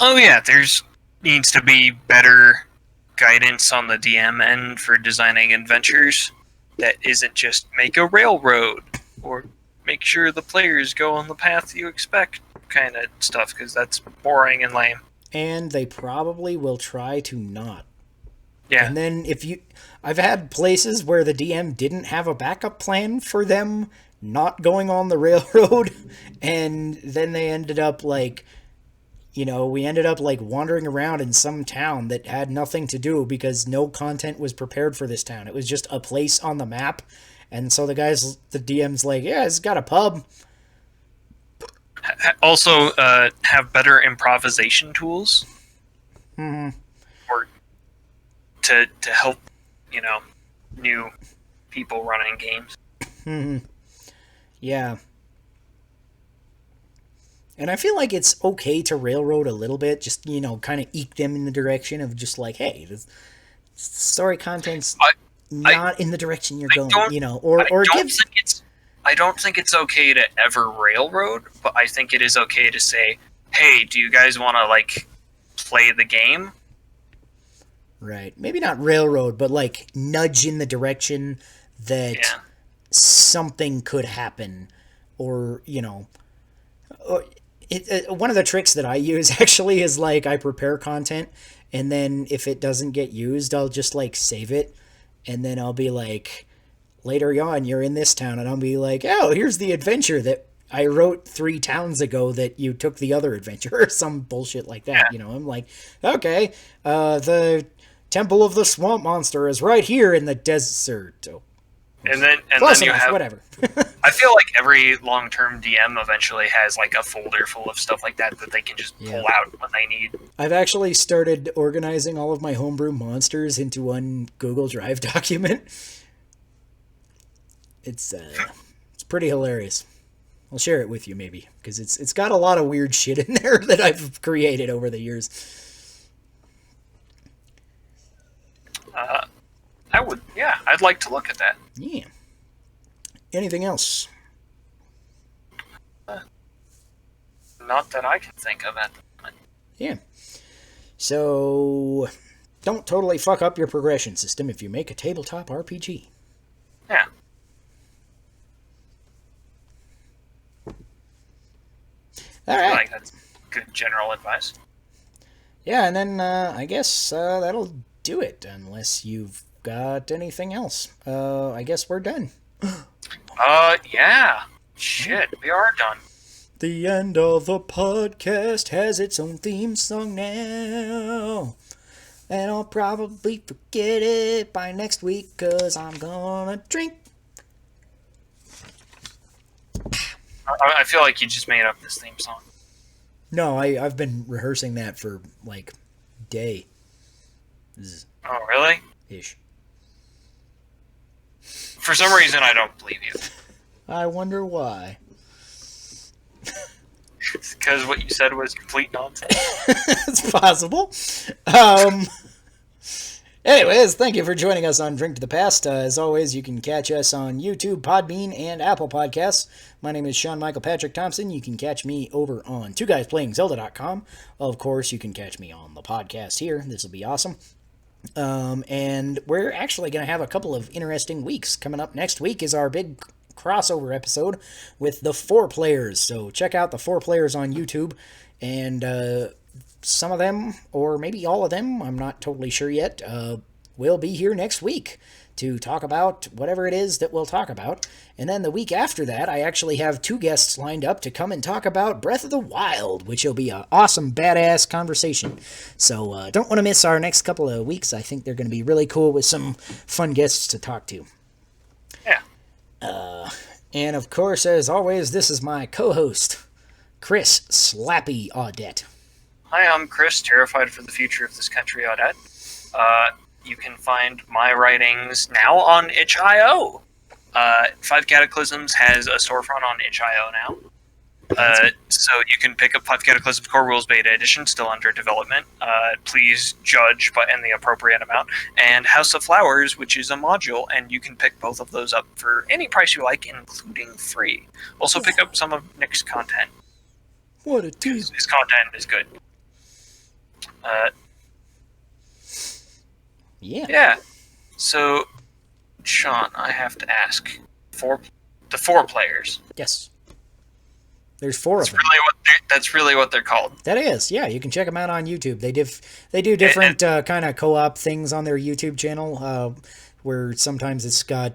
Oh yeah, there's needs to be better guidance on the DM end for designing adventures that isn't just make a railroad or make sure the players go on the path you expect kind of stuff, because that's boring and lame. And they probably will try to not. Yeah. And then I've had places where the DM didn't have a backup plan for them not going on the railroad, and then they ended up we ended up wandering around in some town that had nothing to do because no content was prepared for this town. It was just a place on the map. And so the DM's like, yeah, it's got a pub. Also, have better improvisation tools. Mm-hmm. Or to help, new people running games. Mm-hmm. Yeah. And I feel like it's okay to railroad a little bit, just, kind of eke them in the direction of just hey, this story content's not in the direction you're going, I don't think it's okay to ever railroad, but I think it is okay to say, hey, do you guys want to, play the game? Right. Maybe not railroad, but, nudge in the direction that something could happen, or, one of the tricks that I use actually is I prepare content, and then if it doesn't get used, I'll just save it, and then I'll be later on you're in this town, and I'll be oh, here's the adventure that I wrote 3 towns ago that you took the other adventure, or some bullshit like that. I'm okay, the Temple of the Swamp Monster is right here in the desert. Oh. And then you have whatever. I feel like every long-term DM eventually has a folder full of stuff like that they can just pull out when they need. I've actually started organizing all of my homebrew monsters into one Google Drive document. It's pretty hilarious. I'll share it with you maybe, because it's got a lot of weird shit in there that I've created over the years. I'd like to look at that. Yeah. Anything else? Not that I can think of at the moment. Yeah. So, don't totally fuck up your progression system if you make a tabletop RPG. Yeah. All right. I think that's good general advice. Yeah, and then I guess that'll do it, unless you've got anything else. I guess we're done. Yeah. Shit, we are done. The end of the podcast has its own theme song now. And I'll probably forget it by next week, 'cause I'm gonna drink. I feel like you just made up this theme song. No, I've been rehearsing that for, day. Oh, really? Ish. For some reason, I don't believe you. I wonder why. Because what you said was complete nonsense. It's possible. Anyways, thank you for joining us on Drink to the Past. As always, you can catch us on YouTube, Podbean, and Apple Podcasts. My name is Sean Michael Patrick Thompson. You can catch me over on TwoGuysPlayingZelda.com. Of course, you can catch me on the podcast here. This will be awesome. And we're actually going to have a couple of interesting weeks. Coming up next week is our big crossover episode with the 4 players. So check out the 4 players on YouTube, and some of them, or maybe all of them, I'm not totally sure yet, will be here next week to talk about whatever it is that we'll talk about. And then the week after that, I actually have 2 guests lined up to come and talk about Breath of the Wild, which will be an awesome, badass conversation. So don't want to miss our next couple of weeks. I think they're going to be really cool with some fun guests to talk to. Yeah. And of course, as always, this is my co-host, Chris Slappy Audette. Hi, I'm Chris, terrified for the future of this country, Audette. You can find my writings now on itch.io. 5 Cataclysms has a storefront on itch.io now. So you can pick up 5 Cataclysms Core Rules Beta Edition, still under development. Please judge, but in the appropriate amount. And House of Flowers, which is a module, and you can pick both of those up for any price you like, including free. Also pick up some of Nick's content. What a tease. His content is good. Yeah. So, Sean, I have to ask. The 4 players. Yes. There's 4 of them. That's really what they're called. That is, yeah. You can check them out on YouTube. They do different kind of co-op things on their YouTube channel, where sometimes it's got...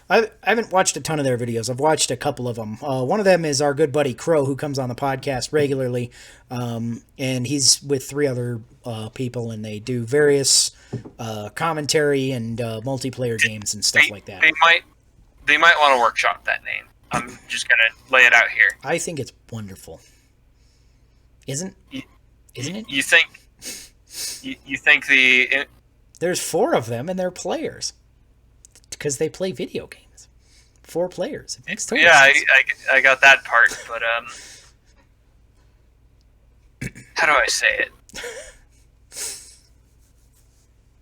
I haven't watched a ton of their videos. I've watched a couple of them. One of them is our good buddy Crow, who comes on the podcast regularly, and he's with 3 other people, and they do various commentary and multiplayer games and stuff like that. They might want to workshop that name. I'm just gonna lay it out here. I think it's wonderful. Isn't it? You think There's 4 of them, and they're players. Because they play video games. 4 players. It makes total sense. I got that part, but how do I say it?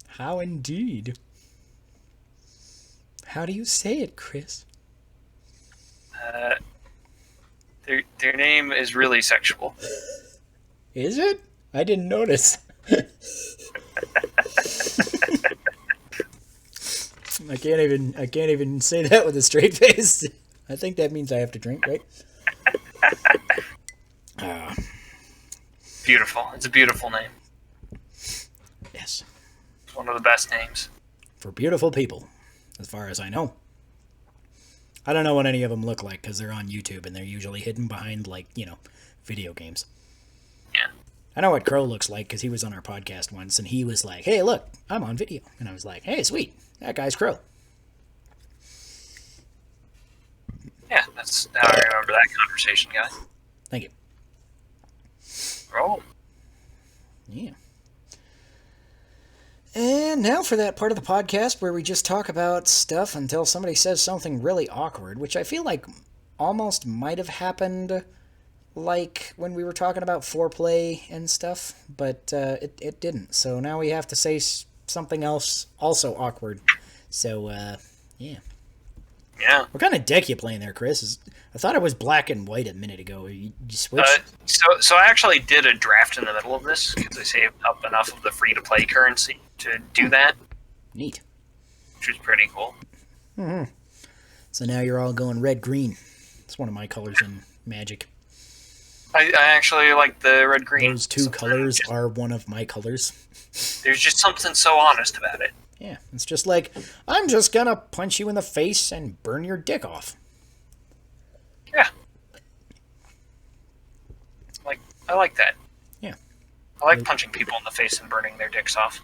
How indeed? How do you say it, Chris? Their name is really sexual. Is it? I didn't notice. I can't even say that with a straight face. I think that means I have to drink, right? Beautiful. It's a beautiful name. Yes. It's one of the best names. For beautiful people, as far as I know. I don't know what any of them look like because they're on YouTube and they're usually hidden behind, video games. Yeah. I know what Crow looks like because he was on our podcast once and he was like, hey, look, I'm on video. And I was like, hey, sweet. That guy's Crow. Yeah, that's how I remember that conversation, guy. Thank you. Oh. Yeah. And now for that part of the podcast where we just talk about stuff until somebody says something really awkward, which I feel like almost might have happened like when we were talking about foreplay and stuff, but it didn't. So now we have to say something else also awkward. So, yeah. Yeah. What kind of deck you playing there, Chris? I thought it was black and white a minute ago. You switched? So I actually did a draft in the middle of this because I saved up enough of the free-to-play currency to do that. Neat. Which was pretty cool. Mm-hmm. So now you're all going red-green. It's one of my colors in Magic. I actually like the red-green. Those 2 colors are one of my colors. There's just something so honest about it. Yeah, it's just like, I'm just gonna punch you in the face and burn your dick off. Yeah. I like that. Yeah. I like punching people in the face and burning their dicks off.